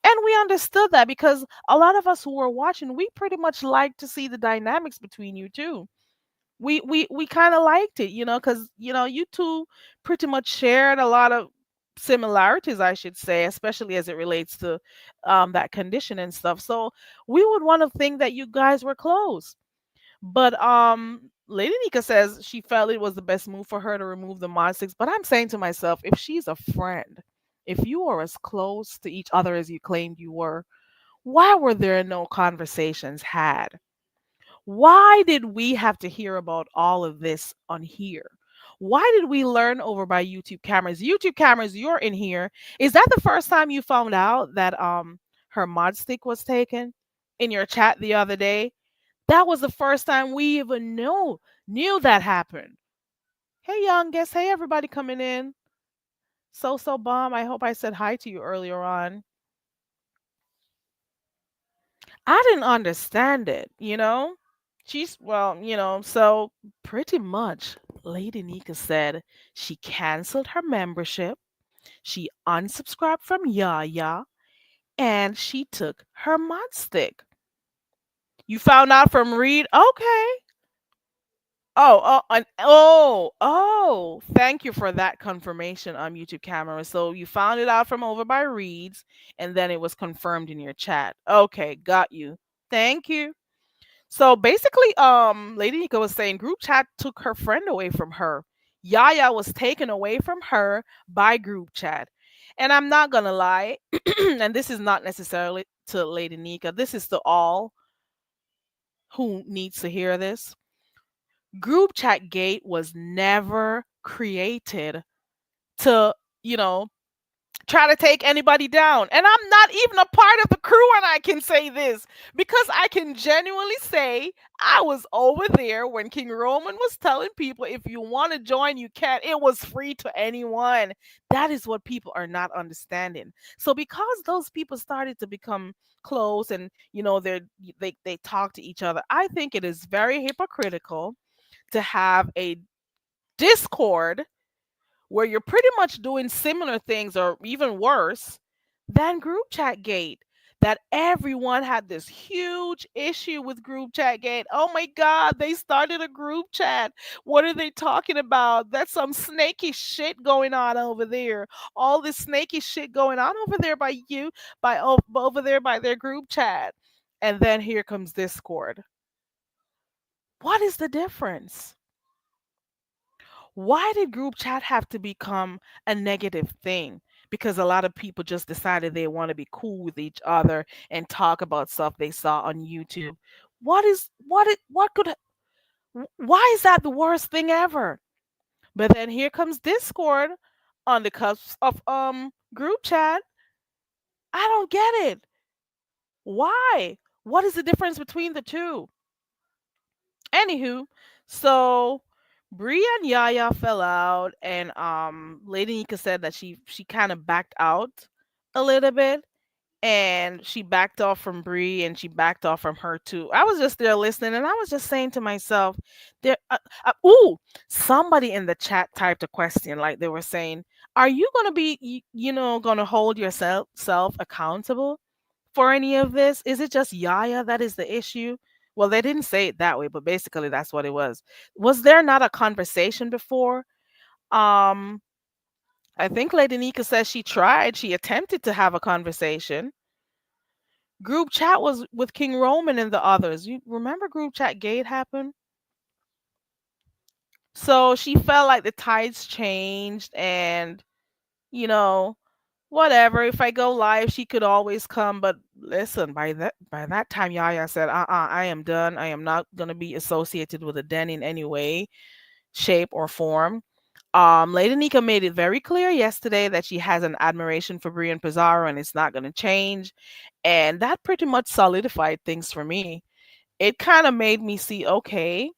Speaker 2: And we understood that because a lot of us who were watching, we pretty much like to see the dynamics between you two. We kind of liked it, because you two pretty much shared a lot of similarities, I should say, especially as it relates to that condition and stuff. So we would want to think that you guys were close. But Lady Nika says she felt it was the best move for her to remove the mod sticks. But I'm saying to myself, if she's a friend, if you are as close to each other as you claimed you were, why were there no conversations had? Why did we have to hear about all of this on here? Why did we learn over by YouTube cameras? YouTube cameras, you're in here. Is that the first time you found out that her mod stick was taken in your chat the other day? That was the first time we even knew that happened. Hey youngest, hey everybody coming in. So bomb. I hope I said hi to you earlier on. I didn't understand it. So pretty much Lady Nika said she canceled her membership, she unsubscribed from Yaya, and she took her mod stick. You found out from Reed? Okay. Oh, thank you for that confirmation on YouTube camera. So you found it out from over by Reed's and then it was confirmed in your chat. Okay, got you. Thank you. So basically, Lady Nika was saying group chat took her friend away from her. Yaya was taken away from her by group chat. And I'm not gonna lie, and this is not necessarily to Lady Nika, this is to all who needs to hear this. Group chat gate was never created to, you know, try to take anybody down. And I'm not even a part of the crew, and I can say this because I can genuinely say I was over there when King Roman was telling people if you want to join, you can. It was free to anyone. That is what people are not understanding. So because those people started to become close and they talk to each other, I think it is very hypocritical to have a Discord where you're pretty much doing similar things or even worse than group chat gate. That everyone had this huge issue with group chat gate. Oh my god, they started a group chat. What are they talking about? That's some snaky shit going on over there. All this snaky shit going on over there by you, over there by their group chat. And then here comes Discord. What is the difference? Why did group chat have to become a negative thing? Because a lot of people just decided they want to be cool with each other and talk about stuff they saw on YouTube. Why is that the worst thing ever? But then here comes Discord on the cusp of group chat. I don't get it. Why? What is the difference between the two? Anywho, so Bria and Yaya fell out, and Lady Nika said that she kind of backed out a little bit, and she backed off from Brie, and she backed off from her too. I was just there listening, and I was just saying to myself, "There, ooh!" Somebody in the chat typed a question, like they were saying, "Are you gonna be, gonna hold yourself self accountable for any of this? Is it just Yaya that is the issue?" Well, they didn't say it that way, but basically that's what it was. Was there not a conversation before? Um, I think Lady Nika says she attempted to have a conversation. Group chat was with King Roman and the others. You remember group chat gate happened? So she felt like the tides changed and, you know, whatever. If I go live, she could always come. But listen, by that time, Yaya said, I am done. I am not gonna be associated with a den in any way, shape, or form. Lady Nika made it very clear yesterday that she has an admiration for Brian Pizarro and it's not gonna change. And that pretty much solidified things for me. It kind of made me see, okay,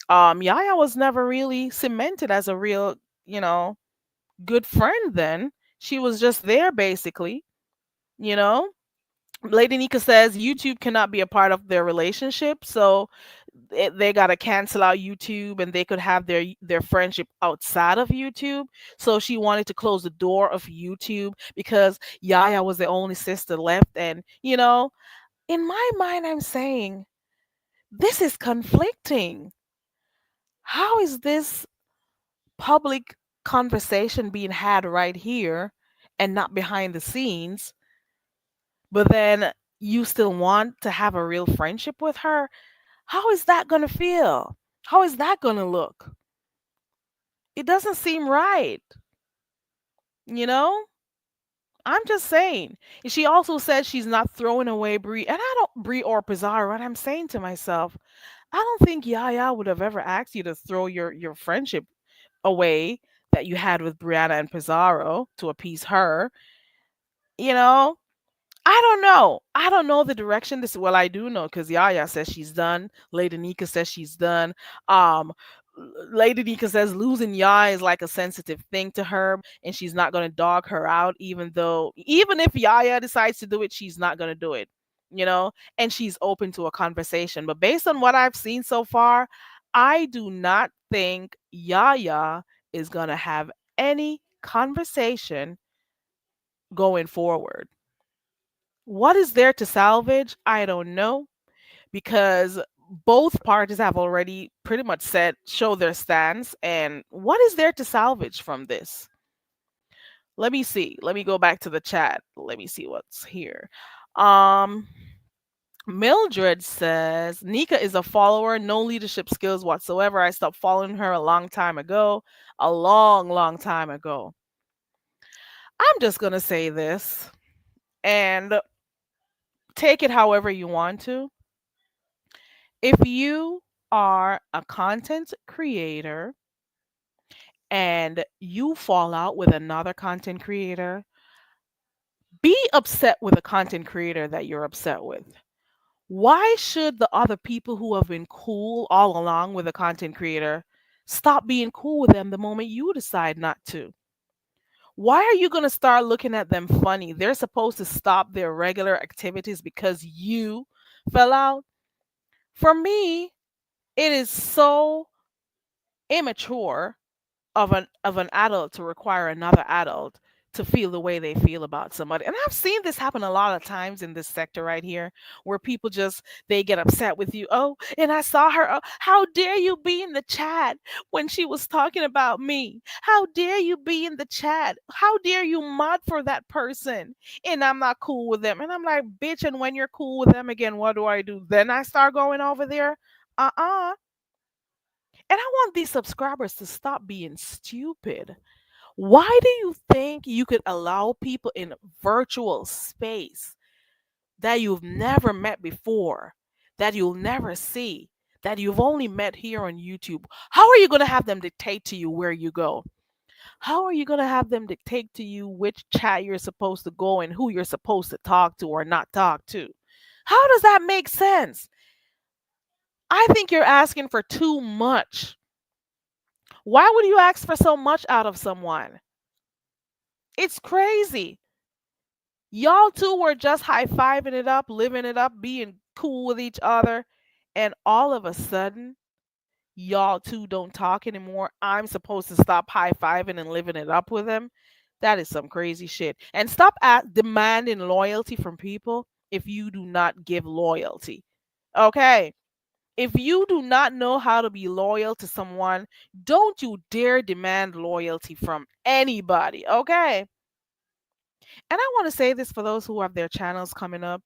Speaker 2: Yaya was never really cemented as a real, you know, good friend then. She was just there basically, you know. Lady Nika says YouTube cannot be a part of their relationship, so they got to cancel out YouTube and they could have their friendship outside of YouTube. So she wanted to close the door of YouTube because Yaya was the only sister left, and in my mind I'm saying this is conflicting. How is this public conversation being had right here and not behind the scenes, but then you still want to have a real friendship with her? How is that going to feel? How is that going to look? It doesn't seem right, you know? I'm just saying. And she also said she's not throwing away Brie, and I don't Brie or Pizarro, and I'm saying to myself, I don't think Yaya would have ever asked you to throw your friendship away that you had with Brianna and Pizarro to appease her. You know, I don't know. I don't know the direction this. Well, I do know because Yaya says she's done. Lady Nika says she's done. Um, Lady Nika says losing Yaya is like a sensitive thing to her, and she's not gonna dog her out, even if Yaya decides to do it, she's not gonna do it. And she's open to a conversation. But based on what I've seen so far, I do not think Yaya is gonna have any conversation going forward. What is there to salvage? I don't know because both parties have already pretty much said show their stance, and what is there to salvage from this? Let me see. Let me go back to the chat. Let me see what's here. Um Mildred says Nika is a follower, no leadership skills whatsoever. I stopped following her a long time ago. A long, long time ago. I'm just going to say this and take it however you want to. If you are a content creator and you fall out with another content creator, be upset with the content creator that you're upset with. Why should the other people who have been cool all along with the content creator stop being cool with them the moment you decide not to? Why are you going to start looking at them funny? They're supposed to stop their regular activities because you fell out. For me, it is so immature of an adult to require another adult to feel the way they feel about somebody. And I've seen this happen a lot of times in this sector right here where people just they get upset with you. Oh, and I saw her. Oh, how dare you be in the chat when she was talking about me? How dare you be in the chat? How dare you mod for that person? And I'm not cool with them. And I'm like, bitch, and when you're cool with them again, what do I do? Then I start going over there. Uh-uh. And I want these subscribers to stop being stupid. Why do you think you could allow people in virtual space that you've never met before, that you'll never see, that you've only met here on YouTube? How are you going to have them dictate to you where you go? How are you going to have them dictate to you which chat you're supposed to go and who you're supposed to talk to or not talk to? How does that make sense? I think you're asking for too much. Why would you ask for so much out of someone? It's crazy. Y'all two were just high fiving it up, living it up, being cool with each other. And all of a sudden, y'all two don't talk anymore. I'm supposed to stop high fiving and living it up with them. That is some crazy shit. And stop demanding loyalty from people if you do not give loyalty. Okay. If you do not know how to be loyal to someone, don't you dare demand loyalty from anybody. Okay. And I want to say this for those who have their channels coming up.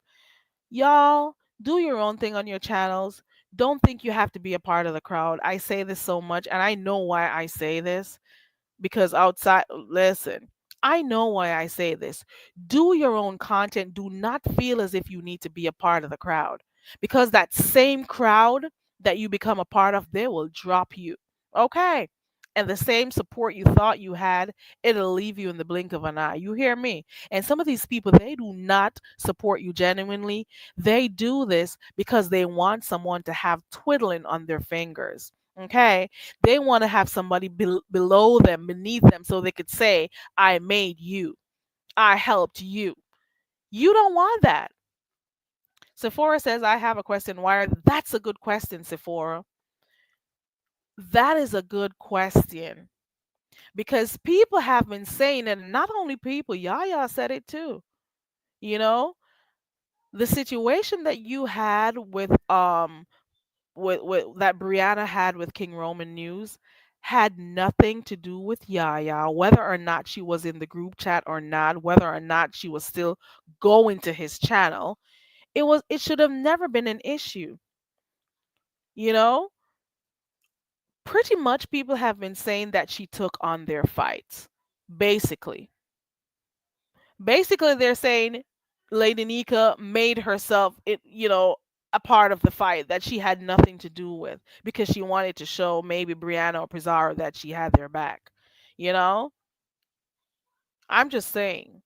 Speaker 2: Y'all, do your own thing on your channels. Don't think you have to be a part of the crowd. I say this so much, and I know why I say this because outside, listen, I know why I say this. Do your own content. Do not feel as if you need to be a part of the crowd because that same crowd that you become a part of, they will drop you. Okay. And the same support you thought you had, it'll leave you in the blink of an eye. You hear me? And some of these people, they do not support you genuinely. They do this because they want someone to have twiddling on their fingers. Okay. They want to have somebody below them, beneath them, so they could say, I made you, I helped you. You don't want that. Sephora says, I have a question. Why are that's a good question, Sephora. That is a good question. Because people have been saying it, and not only people, Yaya said it too. You know, the situation that you had with that Brianna had with King Roman News had nothing to do with Yaya, whether or not she was in the group chat or not, whether or not she was still going to his channel. It should have never been an issue. You know? Pretty much people have been saying that she took on their fights. Basically. Basically they're saying Lady Nika made herself a part of the fight that she had nothing to do with because she wanted to show maybe Brianna or Pizarro that she had their back. You know? I'm just saying.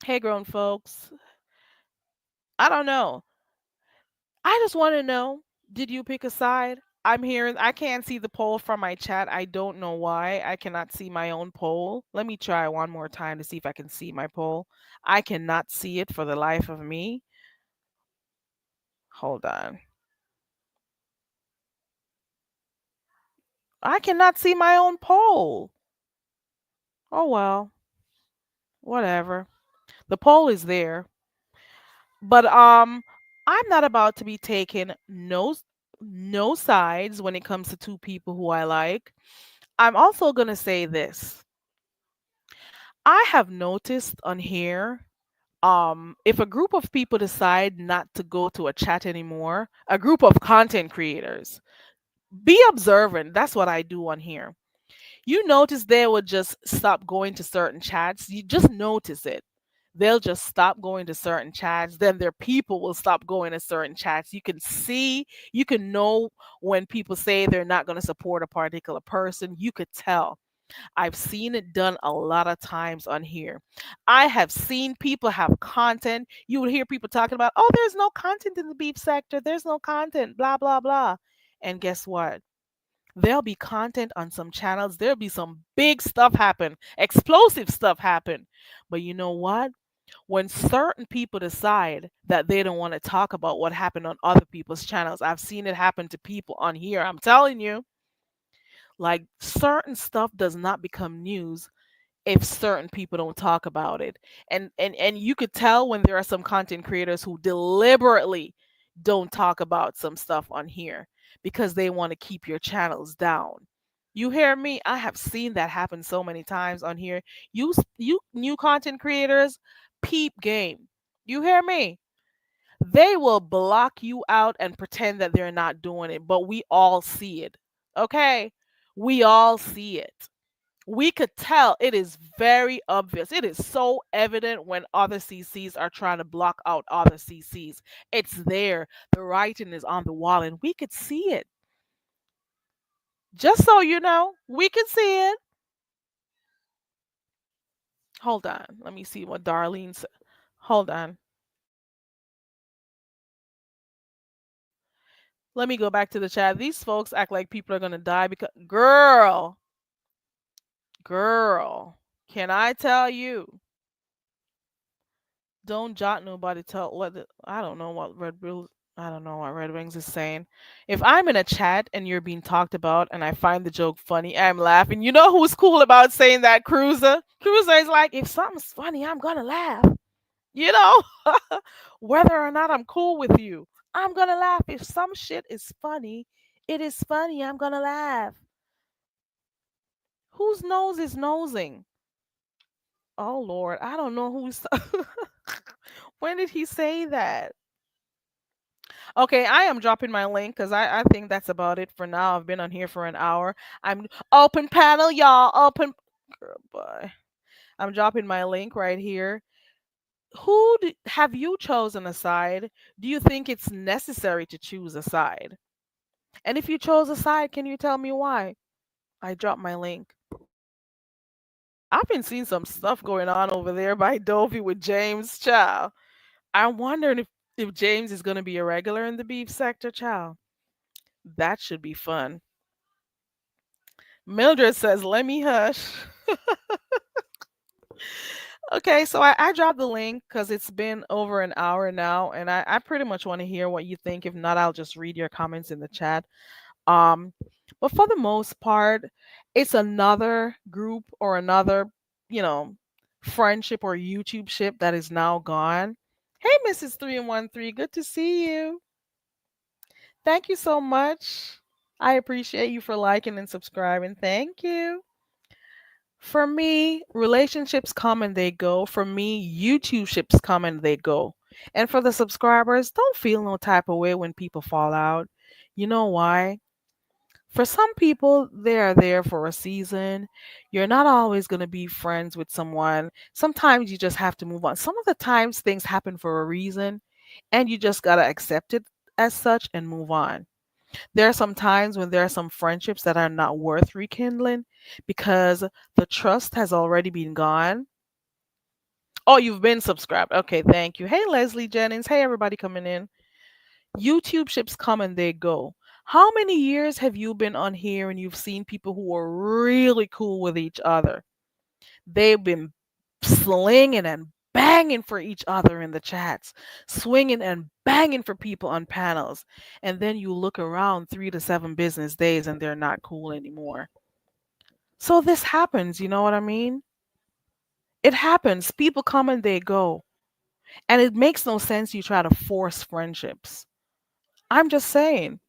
Speaker 2: Hey grown folks, I don't know. I just want to know, did you pick a side? I'm hearing I can't see the poll from my chat. I don't know why. I cannot see my own poll. Let me try one more time to see if I can see my poll. I cannot see it for the life of me. Hold on. I cannot see my own poll. Oh well, whatever. The poll is there. But I'm not about to be taking no sides when it comes to two people who I like. I'm also going to say this. I have noticed on here If a group of people decide not to go to a chat anymore, a group of content creators, be observant. That's what I do on here. You notice they will just stop going to certain chats. You just notice it. They'll just stop going to certain chats. Then their people will stop going to certain chats. You can see, you can know when people say they're not going to support a particular person. You could tell. I've seen it done a lot of times on here. I have seen people have content. You would hear people talking about, oh, there's no content in the beef sector. There's no content, blah, blah, blah. And guess what? There'll be content on some channels. There'll be some big stuff happen, explosive stuff happen. But you know what? When certain people decide that they don't want to talk about what happened on other people's channels, I've seen it happen to people on here. I'm telling you, like certain stuff does not become news if certain people don't talk about it. And you could tell when there are some content creators who deliberately don't talk about some stuff on here because they want to keep your channels down. You hear me? I have seen that happen so many times on here. You new content creators, peep game. You hear me? They will block you out and pretend that they're not doing it, but we all see it. Okay? We all see it. We could tell. It is very obvious. It is so evident when other CCs are trying to block out other CCs. It's there. The writing is on the wall and we could see it. Just so you know, we can see it. Hold on. Let me see what Darlene said. Hold on. Let me go back to the chat. These folks act like people are going to die because, girl, can I tell you? Don't jot nobody tell what I don't know what Red Bull I don't know what Red Wings is saying. If I'm in a chat and you're being talked about and I find the joke funny, I'm laughing. You know who's cool about saying that? Cruiser. Cruiser is like, if something's funny, I'm gonna laugh. You know, whether or not I'm cool with you, I'm gonna laugh. If some shit is funny, it is funny. I'm gonna laugh. Whose nose is nosing? Oh Lord, I don't know who's. When did he say that? Okay, I am dropping my link because I think that's about it for now. I've been on here for an hour. I'm open panel, y'all. Open. Girl, bye. I'm dropping my link right here. Have you chosen a side? Do you think it's necessary to choose a side? And if you chose a side, can you tell me why? I dropped my link. I've been seeing some stuff going on over there by Dovey with James Chow. I'm wondering if James is going to be a regular in the beef sector, Chow. That should be fun. Mildred says, let me hush. Okay, so I dropped the link because it's been over an hour now, and I pretty much want to hear what you think. If not, I'll just read your comments in the chat. Um, but for the most part, it's another group or another, you know, friendship or YouTube ship that is now gone. Hey, Mrs. 313, good to see you. Thank you so much. I appreciate you for liking and subscribing. Thank you. For me, relationships come and they go. For me, YouTube ships come and they go. And for the subscribers, don't feel no type of way when people fall out. You know why? For some people, they are there for a season. You're not always going to be friends with someone. Sometimes you just have to move on. Some of the times things happen for a reason, and you just got to accept it as such and move on. There are some times when there are some friendships that are not worth rekindling because the trust has already been gone. Oh, you've been subscribed. Okay, thank you. Hey, Leslie Jennings. Hey, everybody coming in. YouTube ships come and they go. How many years have you been on here and you've seen people who are really cool with each other? They've been slinging and banging for each other in the chats, swinging and banging for people on panels. And then you look around 3 to 7 business days and they're not cool anymore. So this happens, you know what I mean? It happens. People come and they go. And it makes no sense you try to force friendships. I'm just saying.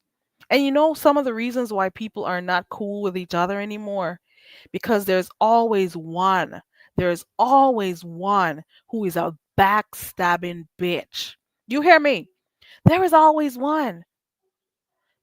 Speaker 2: And you know some of the reasons why people are not cool with each other anymore? Because there's always one who is a backstabbing bitch. You hear me? There is always one.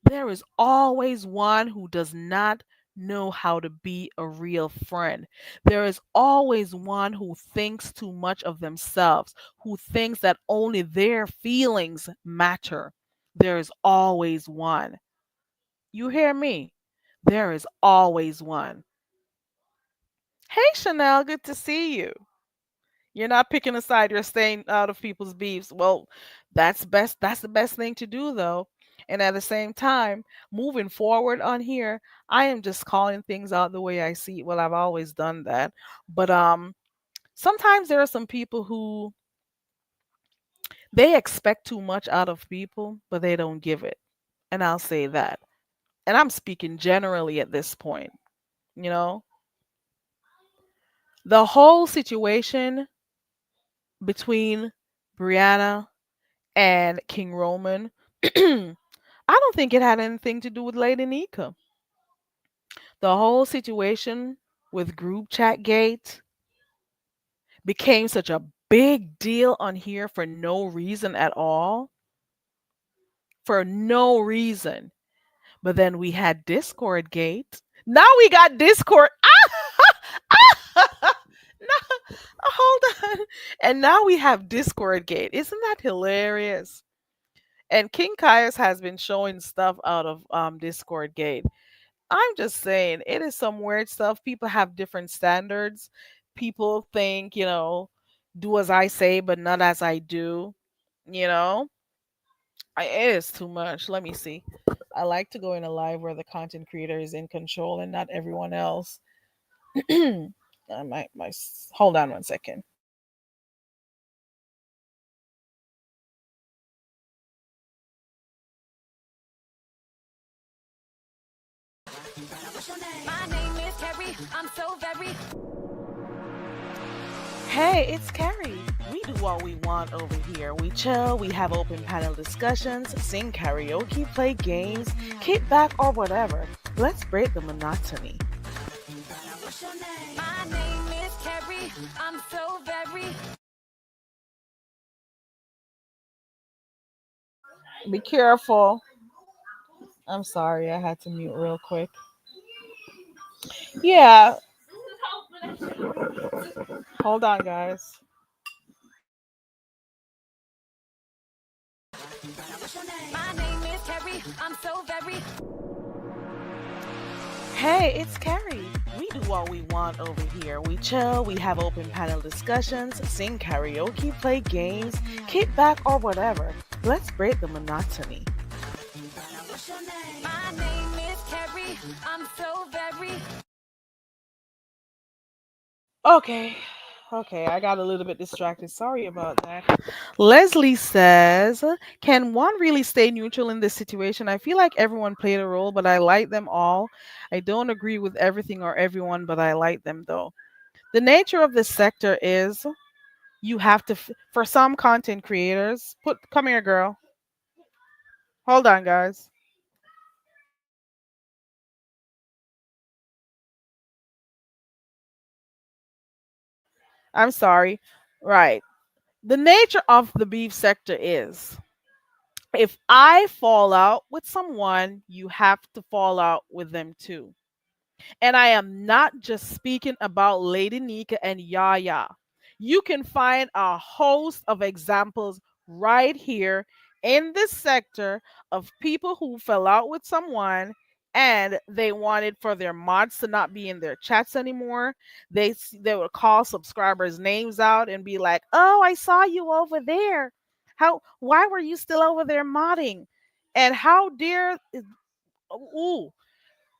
Speaker 2: There is always one who does not know how to be a real friend. There is always one who thinks too much of themselves, who thinks that only their feelings matter. There is always one. You hear me? There is always one. Hey, Chanel, good to see you. You're not picking a side, you're staying out of people's beefs. Well, that's the best thing to do though. And at the same time, moving forward on here, I am just calling things out the way I see it. Well, I've always done that. But sometimes there are some people who they expect too much out of people, but they don't give it. And I'll say that. And I'm speaking generally at this point, you know? The whole situation between Brianna and King Roman, I don't think it had anything to do with Lady Nika. The whole situation with group chat gate became such a big deal on here for no reason at all. For no reason. But then we had Discord gate. Now we got Discord. No, hold on. And now we have Discord gate. Isn't that hilarious? And King Kaius has been showing stuff out of Discord Gate. I'm just saying, it is some weird stuff. People have different standards. People think, do as I say, but not as I do. You know, it is too much. Let me see. I like to go in a live where the content creator is in control and not everyone else. Hold on one second.
Speaker 1: My name is Carrie. I'm so very.
Speaker 2: Hey, it's Carrie. We do what we want over here. We chill, we have open panel discussions, sing karaoke, play games, kick back, or whatever. Let's break the monotony.
Speaker 1: My name is Carrie. I'm so very.
Speaker 2: Be careful. I'm sorry, I had to mute real quick. Yeah, hold on, guys.
Speaker 1: My name is Carrie. I'm so very.
Speaker 2: Hey, it's Carrie. We do what we want over here. We chill, we have open panel discussions, sing karaoke, play games, kick back, or whatever. Let's break the monotony.
Speaker 1: My name is Carrie. I'm so very.
Speaker 2: Okay. Okay, I got a little bit distracted. Sorry about that. Leslie says, can one really stay neutral in this situation? I feel like everyone played a role, but I like them all. I don't agree with everything or everyone, but I like them though. The nature of this sector is you have to, for some content creators, come here, girl. Hold on, guys. I'm sorry. Right. The nature of the beef sector is if I fall out with someone, you have to fall out with them too. And I am not just speaking about Lady Nika and Yaya. You can find a host of examples right here in this sector of people who fell out with someone and they wanted for their mods to not be in their chats anymore. They would call subscribers' names out and be like, "Oh, I saw you over there. Why were you still over there modding? And how dare ooh,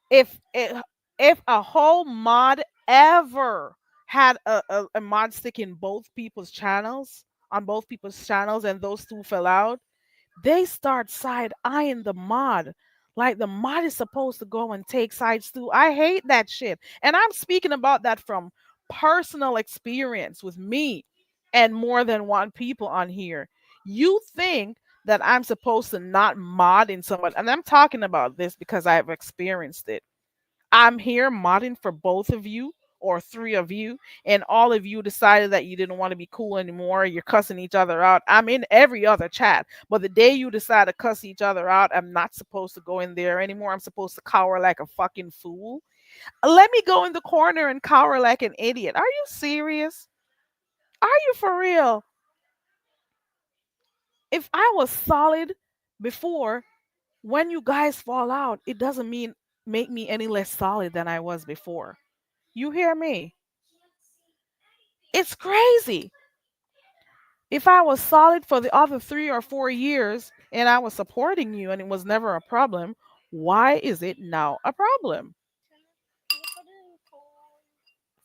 Speaker 2: if a whole mod ever had a mod stick in both people's channels on both people's channels and those two fell out, they start side eyeing the mod like the mod is supposed to go and take sides too. I hate that shit, and I'm speaking about that from personal experience with me and more than one people on here. You think that I'm supposed to not mod in someone, and I'm talking about this because I've experienced it. I'm here modding for both of you. or three of you, and all of you decided that you didn't want to be cool anymore, you're cussing each other out. I'm in every other chat, but the day you decide to cuss each other out, I'm not supposed to go in there anymore. I'm supposed to cower like a fucking fool. Let me go in the corner and cower like an idiot. Are you serious? Are you for real? If I was solid before, when you guys fall out, it doesn't mean make me any less solid than I was before. You hear me? It's crazy. If I was solid for the other 3 or 4 years and I was supporting you and it was never a problem, why is it now a problem?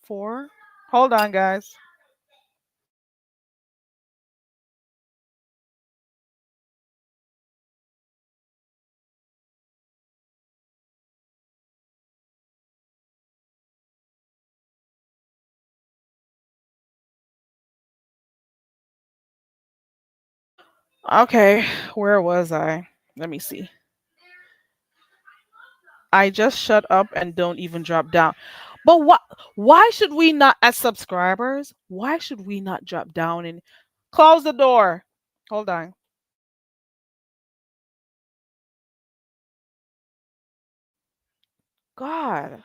Speaker 2: Four? Hold on, guys. Okay, where was I? Let me see. I just shut up and don't even drop down. But what? Why should we not, as subscribers? Why should we not drop down and close the door? Hold on. God,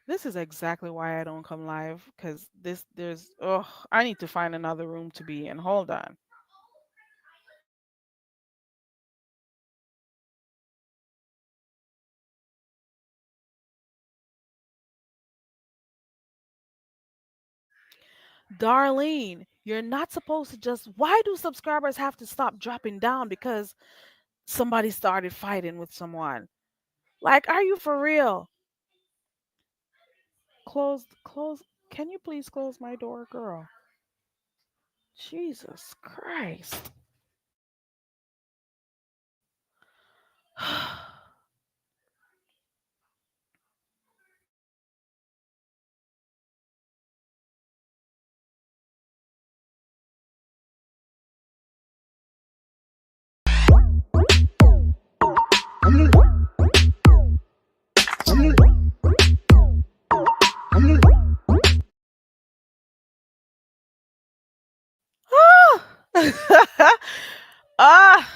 Speaker 2: this is exactly why I don't come live. Cause there's I need to find another room to be in. Hold on. Darlene, you're not supposed to just. Why do subscribers have to stop dropping down because somebody started fighting with someone? Like, are you for real? Close. Can you please close my door, girl? Jesus Christ.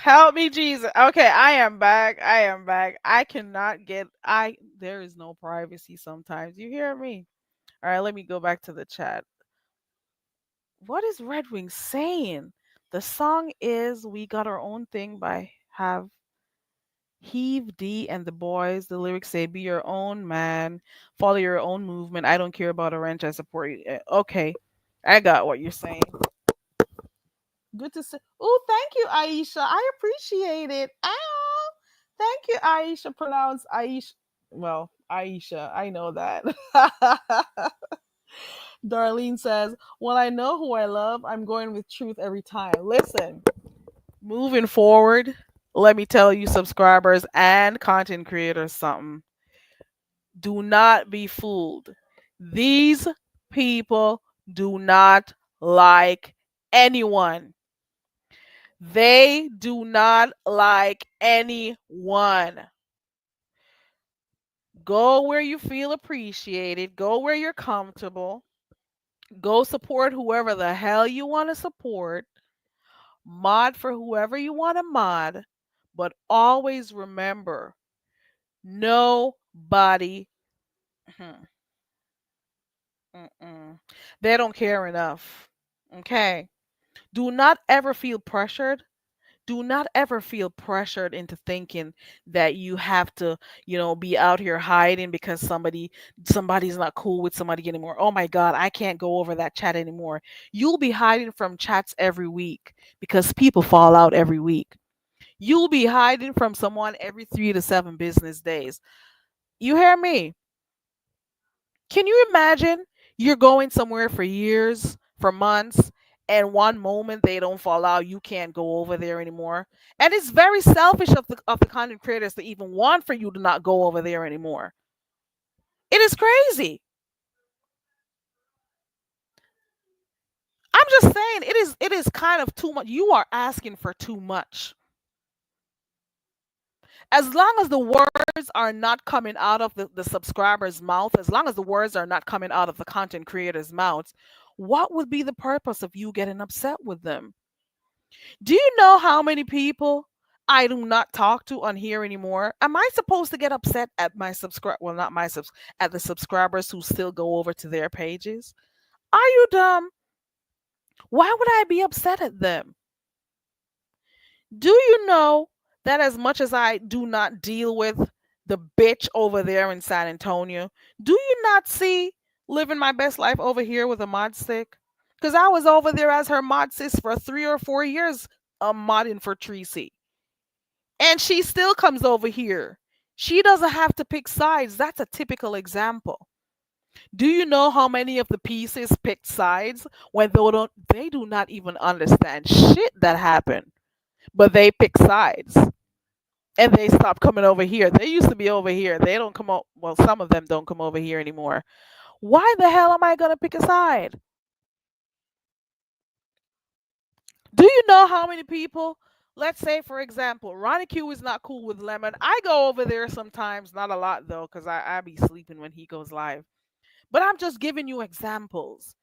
Speaker 2: Help me, Jesus. Okay, I am back. I am back. I cannot get. There is no privacy sometimes. You hear me? All right, let me go back to the chat. What is Red Wing saying? The song is "We Got Our Own Thing" by Have Heave D and the Boys. The lyrics say, "Be your own man, follow your own movement. I don't care about a wrench. I support you." Okay, I got what you're saying. Good to see. Oh, thank you, Aisha. I appreciate it. Ow. Thank you, Aisha. Pronounce Aisha. Well, Aisha. I know that. Darlene says, "Well, I know who I love. I'm going with truth every time." Listen, moving forward, let me tell you, subscribers and content creators, something. Do not be fooled. These people do not like anyone. They do not like anyone. Go where you feel appreciated. Go where you're comfortable. Go support whoever the hell you want to support. Mod for whoever you want to mod. But always remember, nobody, hmm, they don't care enough. Okay? Do not ever feel pressured. Do not ever feel pressured into thinking that you have to, be out here hiding because somebody's not cool with somebody anymore. Oh my god, I can't go over that chat anymore. You'll be hiding from chats every week because people fall out every week. You'll be hiding from someone every 3 to 7 business days. You hear me? Can you imagine you're going somewhere for years, for months, and one moment they don't fall out, you can't go over there anymore. And it's very selfish of the content creators to even want for you to not go over there anymore. It is crazy. I'm just saying it is kind of too much. You are asking for too much. As long as the words are not coming out of the subscriber's mouth, as long as the words are not coming out of the content creator's mouth, what would be the purpose of you getting upset with them? Do you know how many people I do not talk to on here anymore? Am I supposed to get upset at my subscribe? Well, not my subs, at the subscribers who still go over to their pages. Are you dumb? Why would I be upset at them? Do you know that as much as I do not deal with the bitch over there in San Antonio, do you not see living my best life over here with a mod stick? Because I was over there as her mod sis for 3 or 4 years, modding for Tracy. And she still comes over here. She doesn't have to pick sides. That's a typical example. Do you know how many of the pieces picked sides when they do not even understand shit that happened, but they pick sides and they stop coming over here. They used to be over here. They don't come up. Well, some of them don't come over here anymore. Why the hell am I gonna pick a side? Do you know how many people? Let's say, for example, Ronnie Q is not cool with Lemon. I go over there sometimes, not a lot though, because I be sleeping when he goes live. But I'm just giving you examples.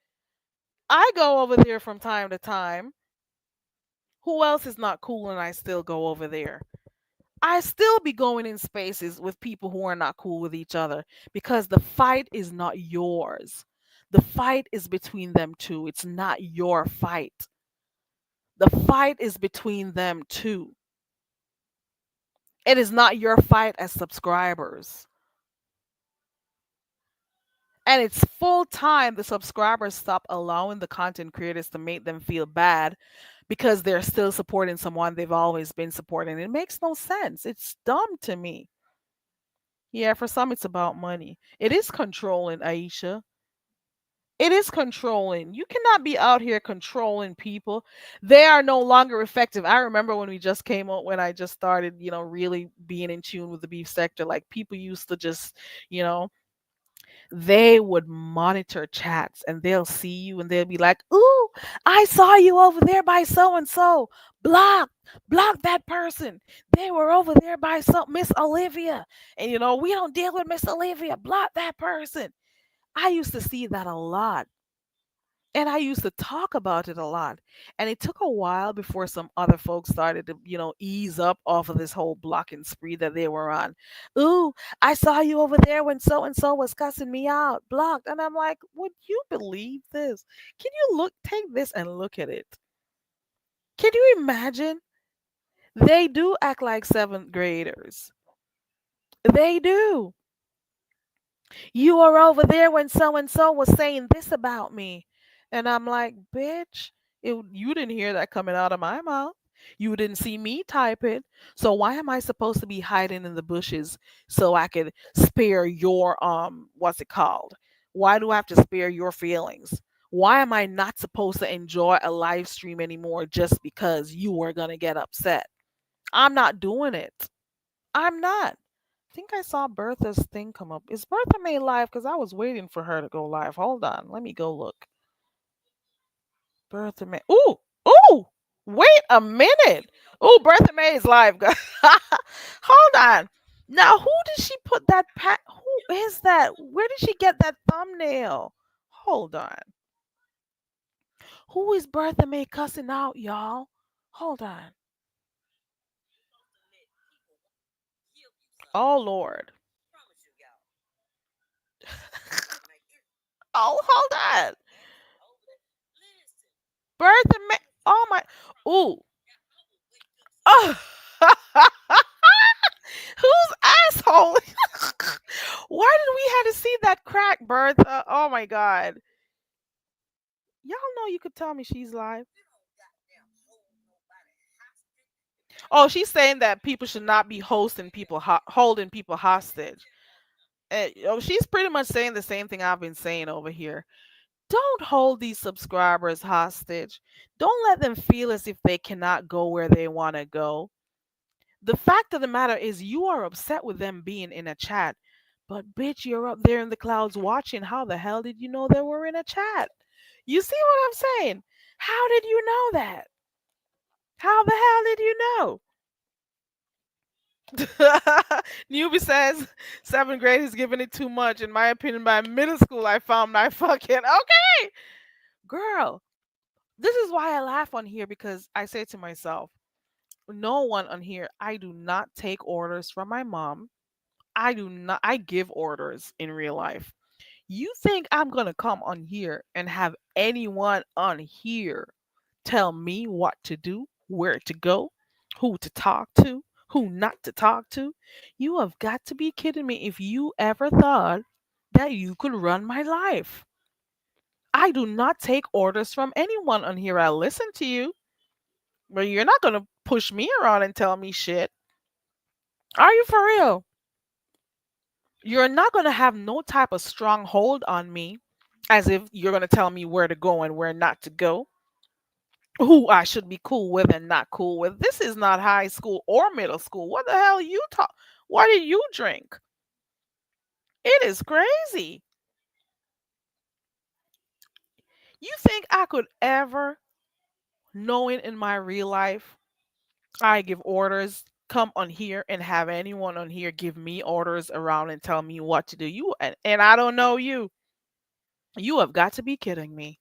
Speaker 2: I go over there from time to time. Who else is not cool and I still go over there? I still be going in spaces with people who are not cool with each other because the fight is not yours. The fight is between them two. It's not your fight. The fight is between them two. It is not your fight as subscribers. And it's full time the subscribers stop allowing the content creators to make them feel bad because they're still supporting someone they've always been supporting. It makes no sense. It's dumb to me. Yeah, for some it's about money. It is controlling, Aisha. It is controlling. You cannot be out here controlling people. They are no longer effective. I remember when we just came out, when I just started, really being in tune with the beef sector. Like people used to just, you know, they would monitor chats and they'll see you and they'll be like, "Ooh, I saw you over there by so and so. Block, block that person. They were over there by some Miss Olivia. And we don't deal with Miss Olivia. Block that person." I used to see that a lot. And I used to talk about it a lot. And it took a while before some other folks started to, ease up off of this whole blocking spree that they were on. "Ooh, I saw you over there when so and so was cussing me out. Blocked." And I'm like, would you believe this? Can you take this and look at it? Can you imagine? They do act like seventh graders. They do. "You were over there when so and so was saying this about me." And I'm like, bitch, you didn't hear that coming out of my mouth. You didn't see me type it. So why am I supposed to be hiding in the bushes so I could spare your what's it called? Why do I have to spare your feelings? Why am I not supposed to enjoy a live stream anymore just because you were gonna get upset? I'm not doing it. I'm not. I think I saw Bertha's thing come up. Is Bertha made live? Because I was waiting for her to go live. Hold on. Let me go look. Bertha May. Ooh, ooh. Wait a minute. Ooh, Bertha May is live, guys. Hold on. Now, who did she put that Who is that? Where did she get that thumbnail? Hold on. Who is Bertha May cussing out, y'all? Hold on. Oh, Lord. Oh, hold on. Bertha May. Oh, my. Ooh. Oh. Whose asshole? Why did we have to see that crack, Bertha? Oh my god. Y'all know you could tell me she's live. Oh, she's saying that people should not be hosting people, holding people hostage. She's pretty much saying the same thing I've been saying over here. Don't hold these subscribers hostage. Don't let them feel as if they cannot go where they want to go. The fact of the matter is, you are upset with them being in a chat. But bitch, you're up there in the clouds watching. How the hell did you know they were in a chat? You see what I'm saying? How did you know that? How the hell did you know? Newbie says seventh grade is giving it too much. In my opinion, by middle school, I found my fucking okay. Girl, this is why I laugh on here because I say to myself, no one on here, I do not take orders from my mom. I do not, I give orders in real life. You think I'm going to come on here and have anyone on here tell me what to do, where to go, who to talk to, who not to talk to? You have got to be kidding me if you ever thought that you could run my life. I do not take orders from anyone on here. I listen to you, but you're not going to push me around and tell me shit. Are you for real? You're not going to have no type of strong hold on me as if you're going to tell me where to go and where not to go, who I should be cool with and not cool with. This is not high school or middle school. What the hell you talk? What did you drink? It is crazy. You think I could ever, knowing in my real life, I give orders, come on here and have anyone on here give me orders around and tell me what to do? You and I don't know you. You have got to be kidding me.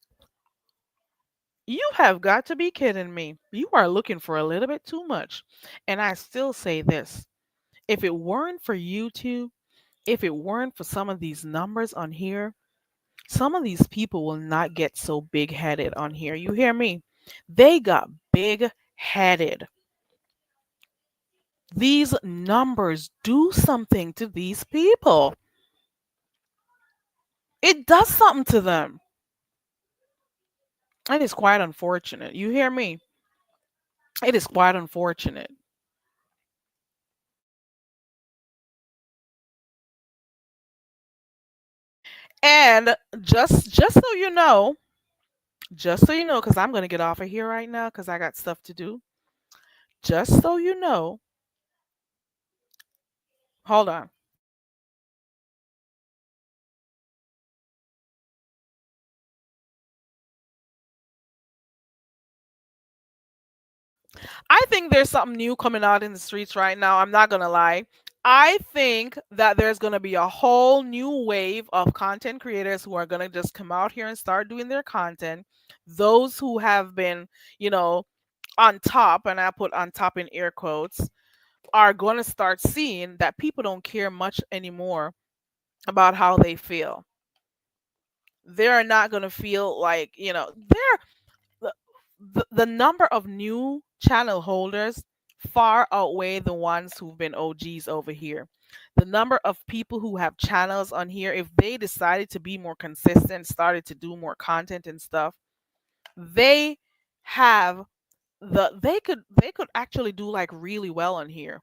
Speaker 2: You have got to be kidding me. You are looking for a little bit too much. And I still say this, if it weren't for YouTube, if it weren't for some of these numbers on here, some of these people will not get so big headed on here. You hear me? They got big headed. These numbers do something to these people. It does something to them. And it's quite unfortunate. You hear me? It is quite unfortunate. And just so you know, because I'm gonna get off of here right now because I got stuff to do. Just so you know, hold on. I think there's something new coming out in the streets right now. I'm not gonna lie. I think that there's gonna be a whole new wave of content creators who are gonna just come out here and start doing their content. Those who have been, you know, on top, and I put on top in air quotes, are going to start seeing that people don't care much anymore about how they feel. They're not going to feel like, the number of new channel holders far outweigh the ones who've been OGs over here. The number of people who have channels on here, if they decided to be more consistent, started to do more content and stuff, they have they could actually do like really well on here.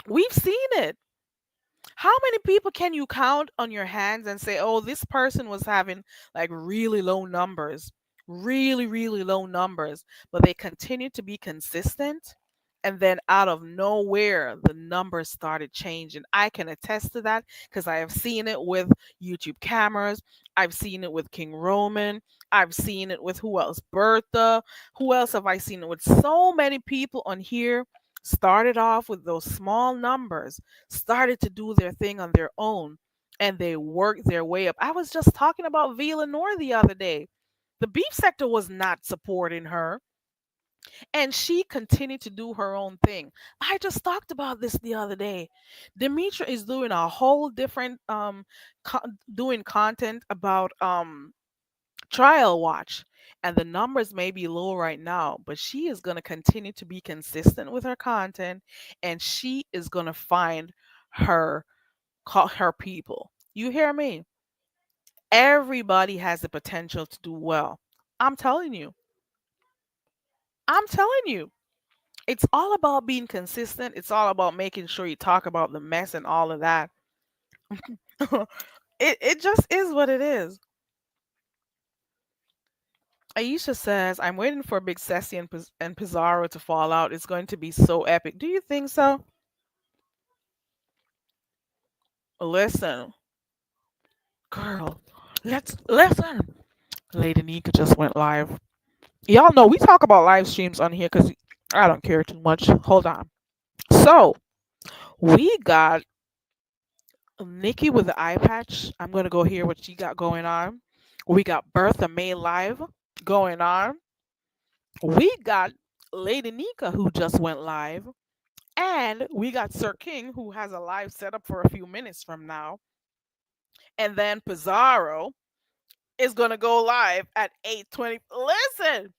Speaker 2: We've seen it. How many people can you count on your hands and say, oh, this person was having like really low numbers, really, really low numbers, but they continued to be consistent? And then out of nowhere, the numbers started changing. I can attest to that because I have seen it with YouTube cameras. I've seen it with King Roman. I've seen it with who else? Bertha. Who else have I seen it with? So many people on here started off with those small numbers, started to do their thing on their own, and they worked their way up. I was just talking about V Lenore the other day. The beef sector was not supporting her, and she continued to do her own thing. I just talked about this the other day. Demetra is doing a whole different doing content about trial watch, and the numbers may be low right now, but she is going to continue to be consistent with her content, and she is going to find her her people. You hear me? Everybody has the potential to do well. I'm telling you. I'm telling you. It's all about being consistent. It's all about making sure you talk about the mess and all of that. It just is what it is. Aisha says, I'm waiting for Big Sassy and Pizarro to fall out. It's going to be so epic. Do you think so? Listen, girl, let's listen. Lady Nika just went live. Y'all know we talk about live streams on here because I don't care too much. Hold on. So we got Nikki with the eye patch. I'm gonna go hear what she got going on. We got Bertha May live going on. We got Lady Nika who just went live. And we got Sir King who has a live setup for a few minutes from now. And then Pizarro is gonna go live at 8:20. Listen,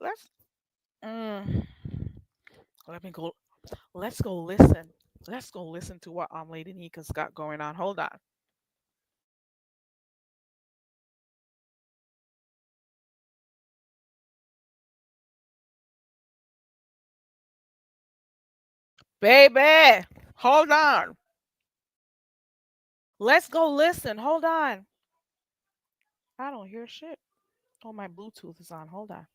Speaker 2: let's mm, let me go. Let's go listen. Let's go listen to what Lady Nika's got going on. Hold on, baby. Hold on. Let's go listen. Hold on. I don't hear shit. Oh, my Bluetooth is on. Hold on.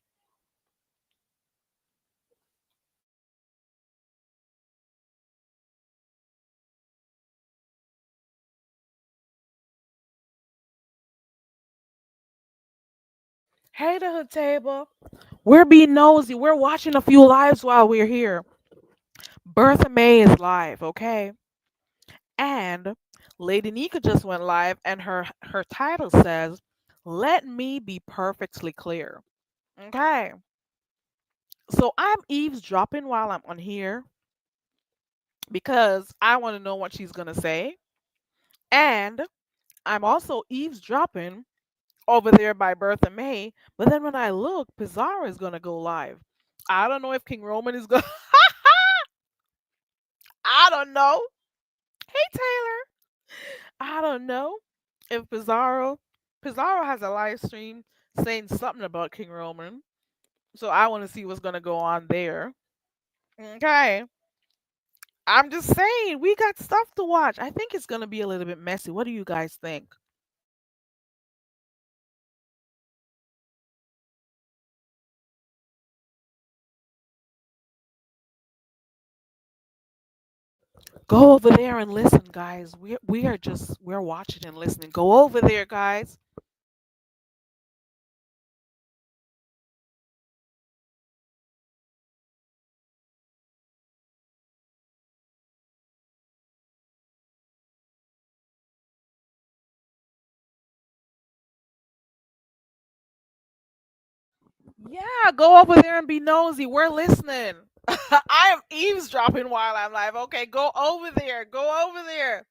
Speaker 2: Hey to the table. We're being nosy. We're watching a few lives while we're here. Bertha May is live, okay? And Lady Nika just went live, and her title says, "Let me be perfectly clear." Okay, so I'm eavesdropping while I'm on here because I want to know what she's gonna say, and I'm also eavesdropping over there by Bertha May. But then when I look, Pizarro is gonna go live. I don't know if King Roman is gonna. I don't know. Hey Taylor. I don't know if Pizarro has a live stream saying something about King Roman. So I want to see what's gonna go on there. Okay. I'm just saying we got stuff to watch. I think it's gonna be a little bit messy. What do you guys think? Go over there and listen, guys. We're watching and listening. Go over there, guys. Yeah, go over there and be nosy. We're listening. I am eavesdropping while I'm live. Okay, go over there. Go over there.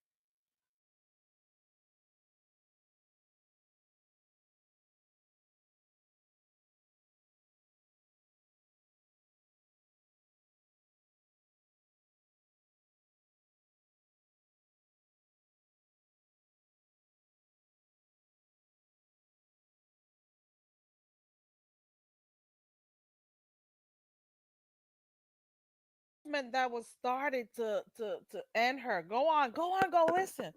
Speaker 2: That was started to end her. Go on, go listen.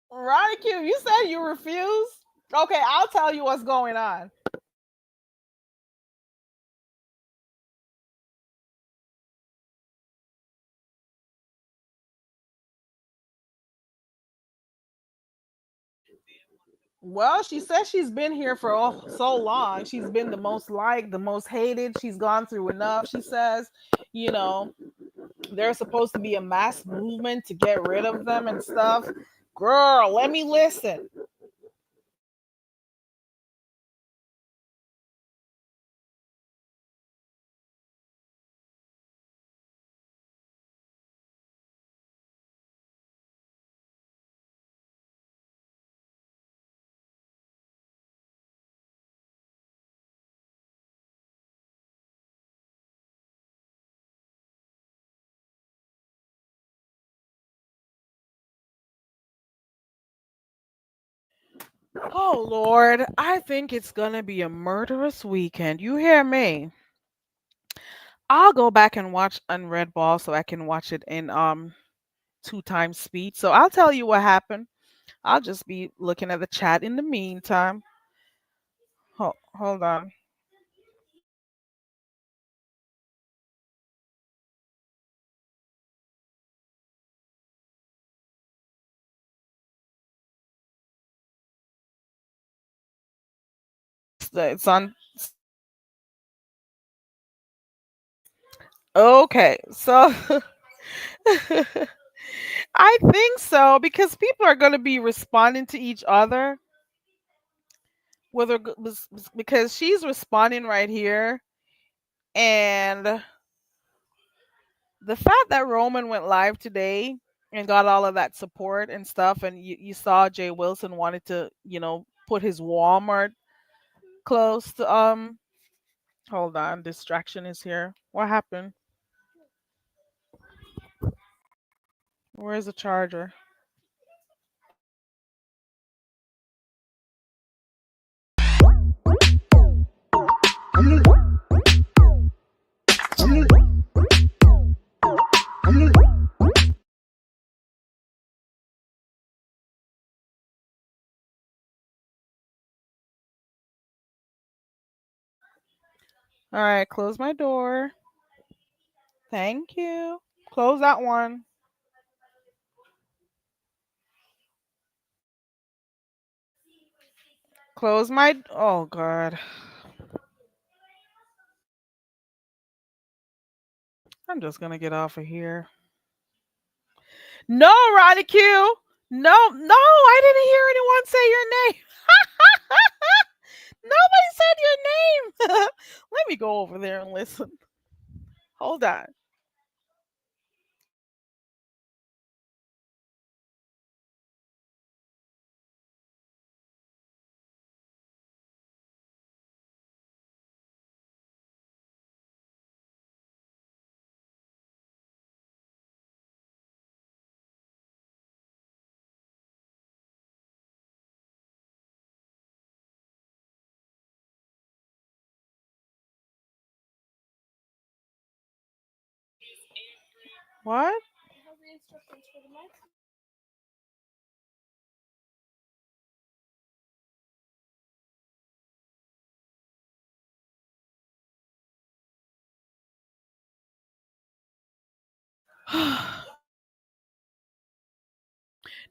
Speaker 2: Ronnie Q, you said you refuse. Okay, I'll tell you what's going on. Well, she says she's been here for so long. She's been the most liked, the most hated. She's gone through enough. She says, you know, there's supposed to be a mass movement to get rid of them and stuff. Girl, let me listen. Oh Lord, I think it's gonna be a murderous weekend. You hear me? I'll go back and watch Unread Ball so I can watch it in two times speed. So I'll tell you what happened. I'll just be looking at the chat in the meantime. Hold on. It's on. Okay, so I think so because people are going to be responding to each other whether because she's responding right here, and the fact that Roman went live today and got all of that support and stuff, and you saw Jay Wilson wanted to, put his Walmart close to hold on, distraction is here. What happened? Where's the charger? All right, close my door. Thank you. Close that one. Close my. Oh God. I'm just gonna get off of here. No, Ronnie Q. No, no, I didn't hear anyone say your name. Nobody said your name. Let me go over there and listen. Hold on. What?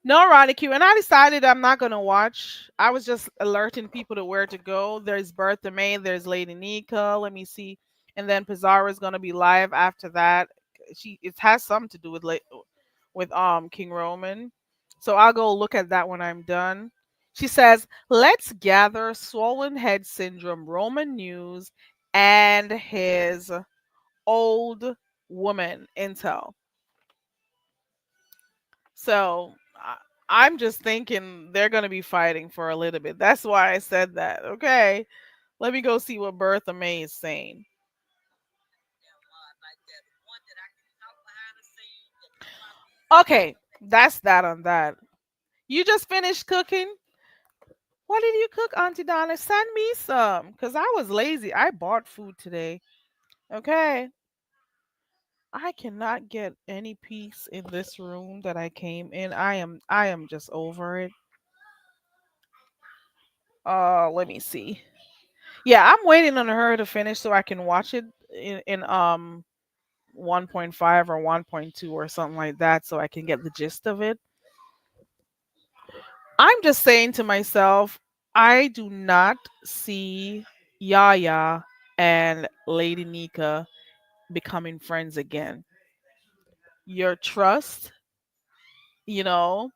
Speaker 2: No, Ronnie Q. And I decided I'm not gonna watch. I was just alerting people to where to go. There's Bertha May. There's Lady Nika. Let me see. And then Pizarro's gonna be live after that. It has something to do with King Roman. So I'll go look at that when I'm done. She says, "Let's gather swollen head syndrome, Roman news, and his old woman intel." So I'm just thinking they're going to be fighting for a little bit. That's why I said that. Okay. Let me go see what Bertha May is saying. Okay. That's that on that. You just finished cooking? What did you cook, Auntie Donna? Send me some. Because I was lazy. I bought food today. Okay. I cannot get any peace in this room that I came in. I am just over it. Let me see. Yeah, I'm waiting on her to finish so I can watch it in 1.5 or 1.2 or something like that so I can get the gist of it. I'm just saying to myself, I do not see Yaya and Lady Nika becoming friends again. Your trust, you know,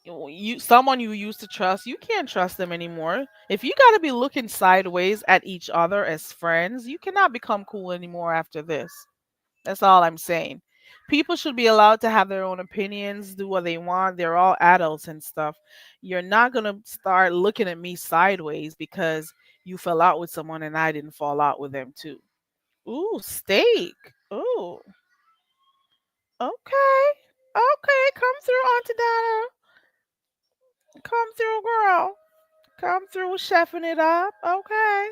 Speaker 2: you someone you used to trust, you can't trust them anymore. If you got to be looking sideways at each other as friends, you cannot become cool anymore after this. That's all I'm saying. People should be allowed to have their own opinions, do what they want. They're all adults and stuff. You're not going to start looking at me sideways because you fell out with someone and I didn't fall out with them too. Ooh, steak. Ooh, okay. Okay, come through, Auntie Donna. Come through, girl. Come through, chefing it up. Okay.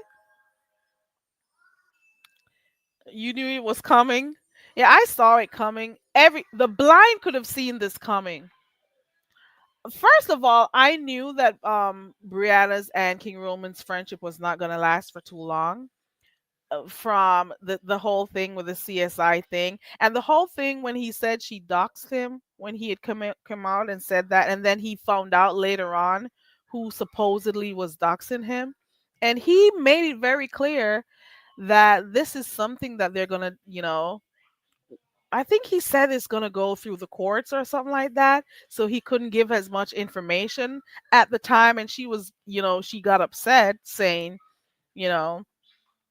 Speaker 2: You knew it was coming. Yeah, I saw it coming. The blind could have seen this coming. First of all, I knew that Brianna's and King Roman's friendship was not gonna last for too long. From the whole thing with the CSI thing, and the whole thing when he said she doxed him when he had come out and said that, and then he found out later on who supposedly was doxing him, and he made it very clear that this is something that they're gonna, I think he said it's going to go through the courts or something like that. So he couldn't give as much information at the time. And she was, she got upset saying, you know,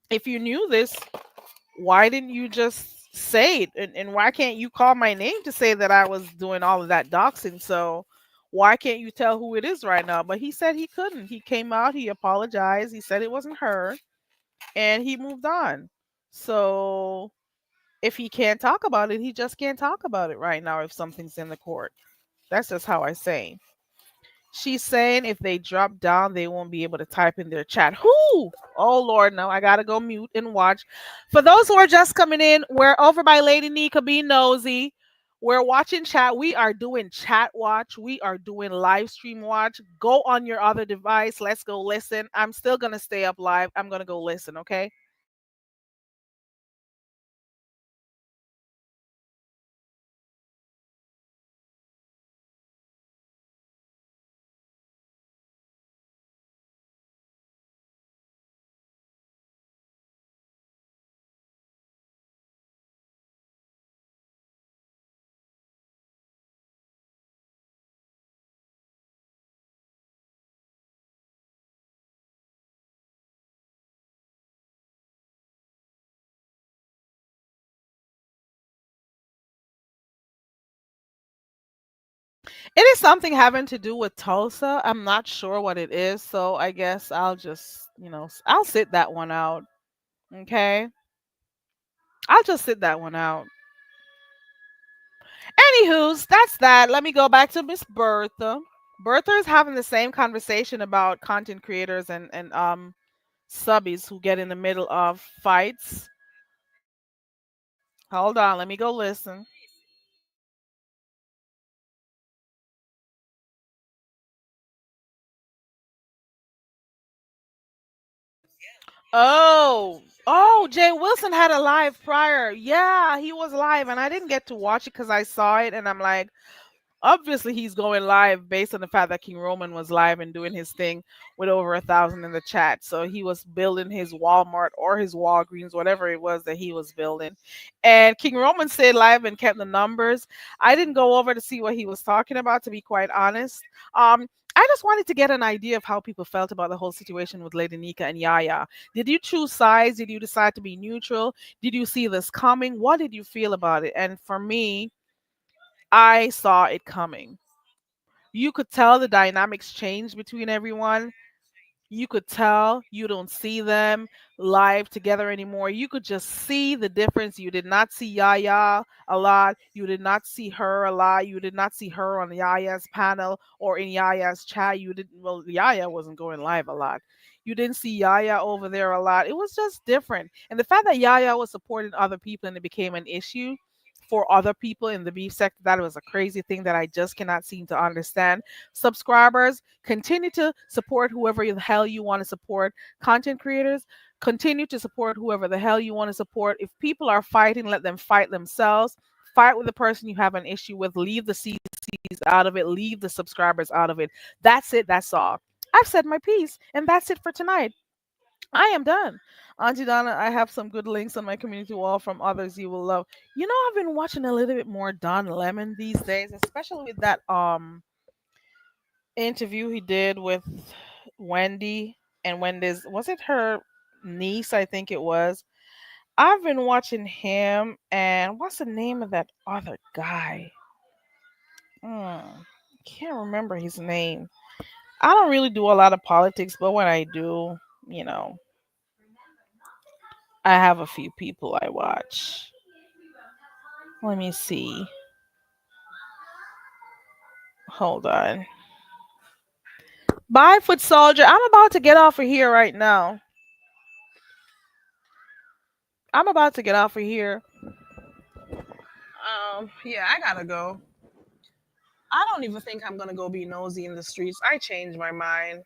Speaker 2: if you knew this, why didn't you just say it? And why can't you call my name to say that I was doing all of that doxing? So why can't you tell who it is right now? But he said he couldn't. He came out, he apologized, he said it wasn't her, and he moved on. So if he can't talk about it, he just can't talk about it right now if something's in the court. That's just how I say. She's saying if they drop down, they won't be able to type in their chat. Who? Oh Lord, no, I gotta go mute and watch. For those who are just coming in, we're over by Lady Nyca being nosy. We're watching chat. We are doing chat watch. We are doing live stream watch. Go on your other device. Let's go listen. I'm still gonna stay up live. I'm gonna go listen, okay? It is something having to do with Tulsa. I'm not sure what it is, so I guess I'll just, I'll sit that one out. Okay? I'll just sit that one out. Anywho's, that's that. Let me go back to Miss Bertha. Bertha is having the same conversation about content creators and subbies who get in the middle of fights. Hold on, let me go listen. Oh, Jay Wilson had a live prior. Yeah, he was live, and I didn't get to watch it because I saw it, and I'm like, obviously he's going live based on the fact that King Roman was live and doing his thing with over 1,000 in the chat. So he was building his Walmart or his Walgreens, whatever it was that he was building. And King Roman stayed live and kept the numbers. I didn't go over to see what he was talking about, to be quite honest. I just wanted to get an idea of how people felt about the whole situation with Lady Nyca and Yaya. Did you choose sides? Did you decide to be neutral? Did you see this coming? What did you feel about it? And for me, I saw it coming. You could tell the dynamics changed between everyone. You could tell you don't see them live together anymore. You could just see the difference. You did not see Yaya a lot. You did not see her a lot. You did not see her on Yaya's panel or in Yaya's chat. You didn't, well, Yaya wasn't going live a lot. You didn't see Yaya over there a lot. It was just different. And the fact that Yaya was supporting other people and it became an issue for other people in the beef sector, that was a crazy thing that I just cannot seem to understand. Subscribers, continue to support whoever the hell you want to support. Content creators, continue to support whoever the hell you want to support. If people are fighting, let them fight themselves. Fight with the person you have an issue with. Leave the CCs out of it. Leave the subscribers out of it. That's it. That's all. I've said my piece, and that's it for tonight. I am done. Auntie Donna, I have some good links on my community wall from others you will love. I've been watching a little bit more Don Lemon these days, especially with that interview he did with Wendy, and Wendy's, was it her niece? I think it was. I've been watching him, and what's the name of that other guy? Can't remember his name. I don't really do a lot of politics, but when I do, you know, I have a few people I watch. Let me see. Hold on. Bye, foot soldier. I'm about to get off of here right now. I'm about to get off of here. Yeah, I gotta go. I don't even think I'm gonna go be nosy in the streets. I changed my mind.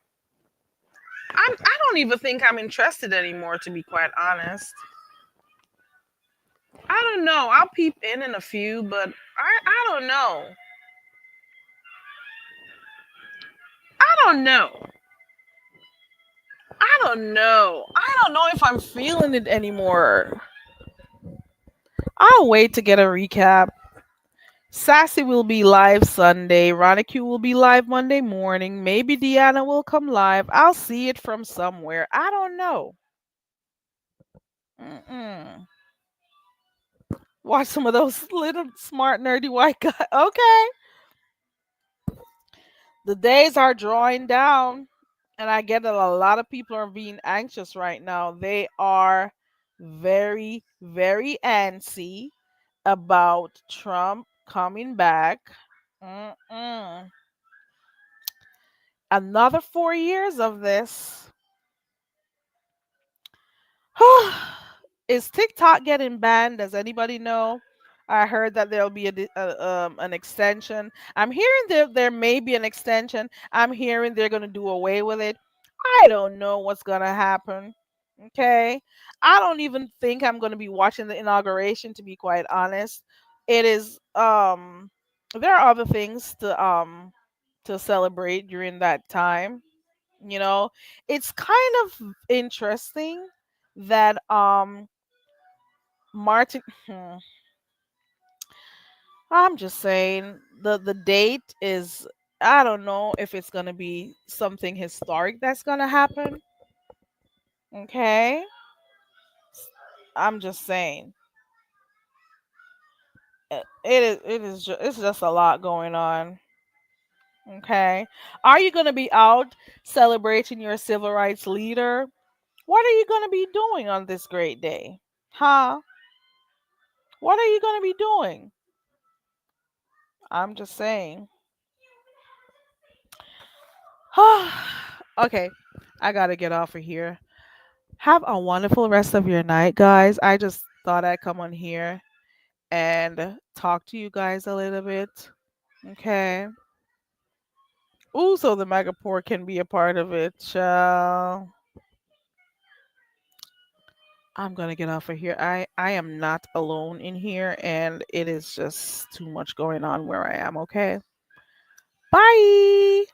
Speaker 2: I don't even think I'm interested anymore, to be quite honest. I don't know. I'll peep in a few, but I don't know. I don't know. I don't know. I don't know if I'm feeling it anymore. I'll wait to get a recap. Sassy will be live Sunday. Ronicue will be live Monday morning. Maybe Deanna will come live. I'll see it from somewhere. I don't know. Mm-mm. Watch some of those little smart nerdy white guys. Okay. The days are drawing down, and I get that a lot of people are being anxious right now. They are very, very antsy about Trump coming back. Mm-mm. Another 4 years of this. Is TikTok getting banned? Does anybody know? I heard that there'll be an extension. I'm hearing there may be an extension. I'm hearing they're going to do away with it. I don't know what's going to happen. Okay. I don't even think I'm going to be watching the inauguration, to be quite honest. It is there are other things to celebrate during that time. You know, it's kind of interesting that Martin I'm just saying the date is, I don't know if it's going to be something historic that's going to happen. Okay? I'm just saying. It's just a lot going on. Okay? Are you going to be out celebrating your civil rights leader? What are you going to be doing on this great day? Huh? What are you going to be doing? I'm just saying. Okay, I gotta get off of here. Have a wonderful rest of your night, guys. I just thought I'd come on here and talk to you guys a little bit. Okay. Ooh, so the Megapore can be a part of it. Child. I'm gonna get off of here. I am not alone in here, and it is just too much going on where I am. Okay. Bye.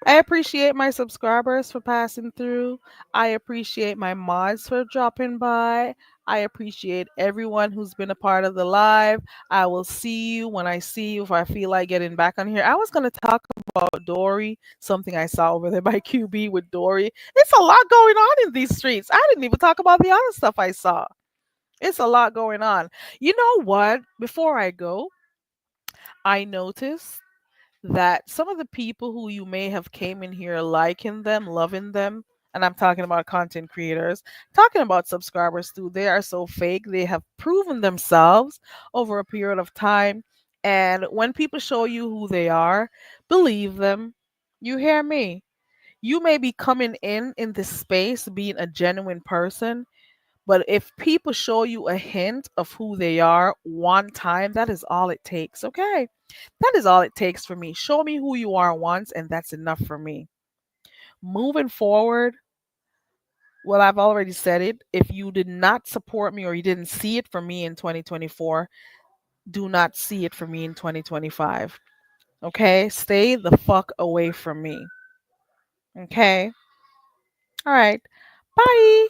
Speaker 2: I appreciate my subscribers for passing through. I appreciate my mods for dropping by. I appreciate everyone who's been a part of the live. I will see you when I see you if I feel like getting back on here. I was going to talk about Dory, something I saw over there by QB with Dory. It's a lot going on in these streets. I didn't even talk about the other stuff I saw. It's a lot going on. You know what? Before I go, I noticed that some of the people who you may have came in here liking them, loving them, and I'm talking about content creators, talking about subscribers too, they are so fake. They have proven themselves over a period of time. And when people show you who they are, believe them. You hear me? You may be coming in this space being a genuine person, but if people show you a hint of who they are one time, that is all it takes, okay? That is all it takes for me. Show me who you are once, and that's enough for me. Moving forward, well, I've already said it. If you did not support me or you didn't see it from me in 2024, do not see it from me in 2025. Okay? Stay the fuck away from me. Okay? All right. Bye.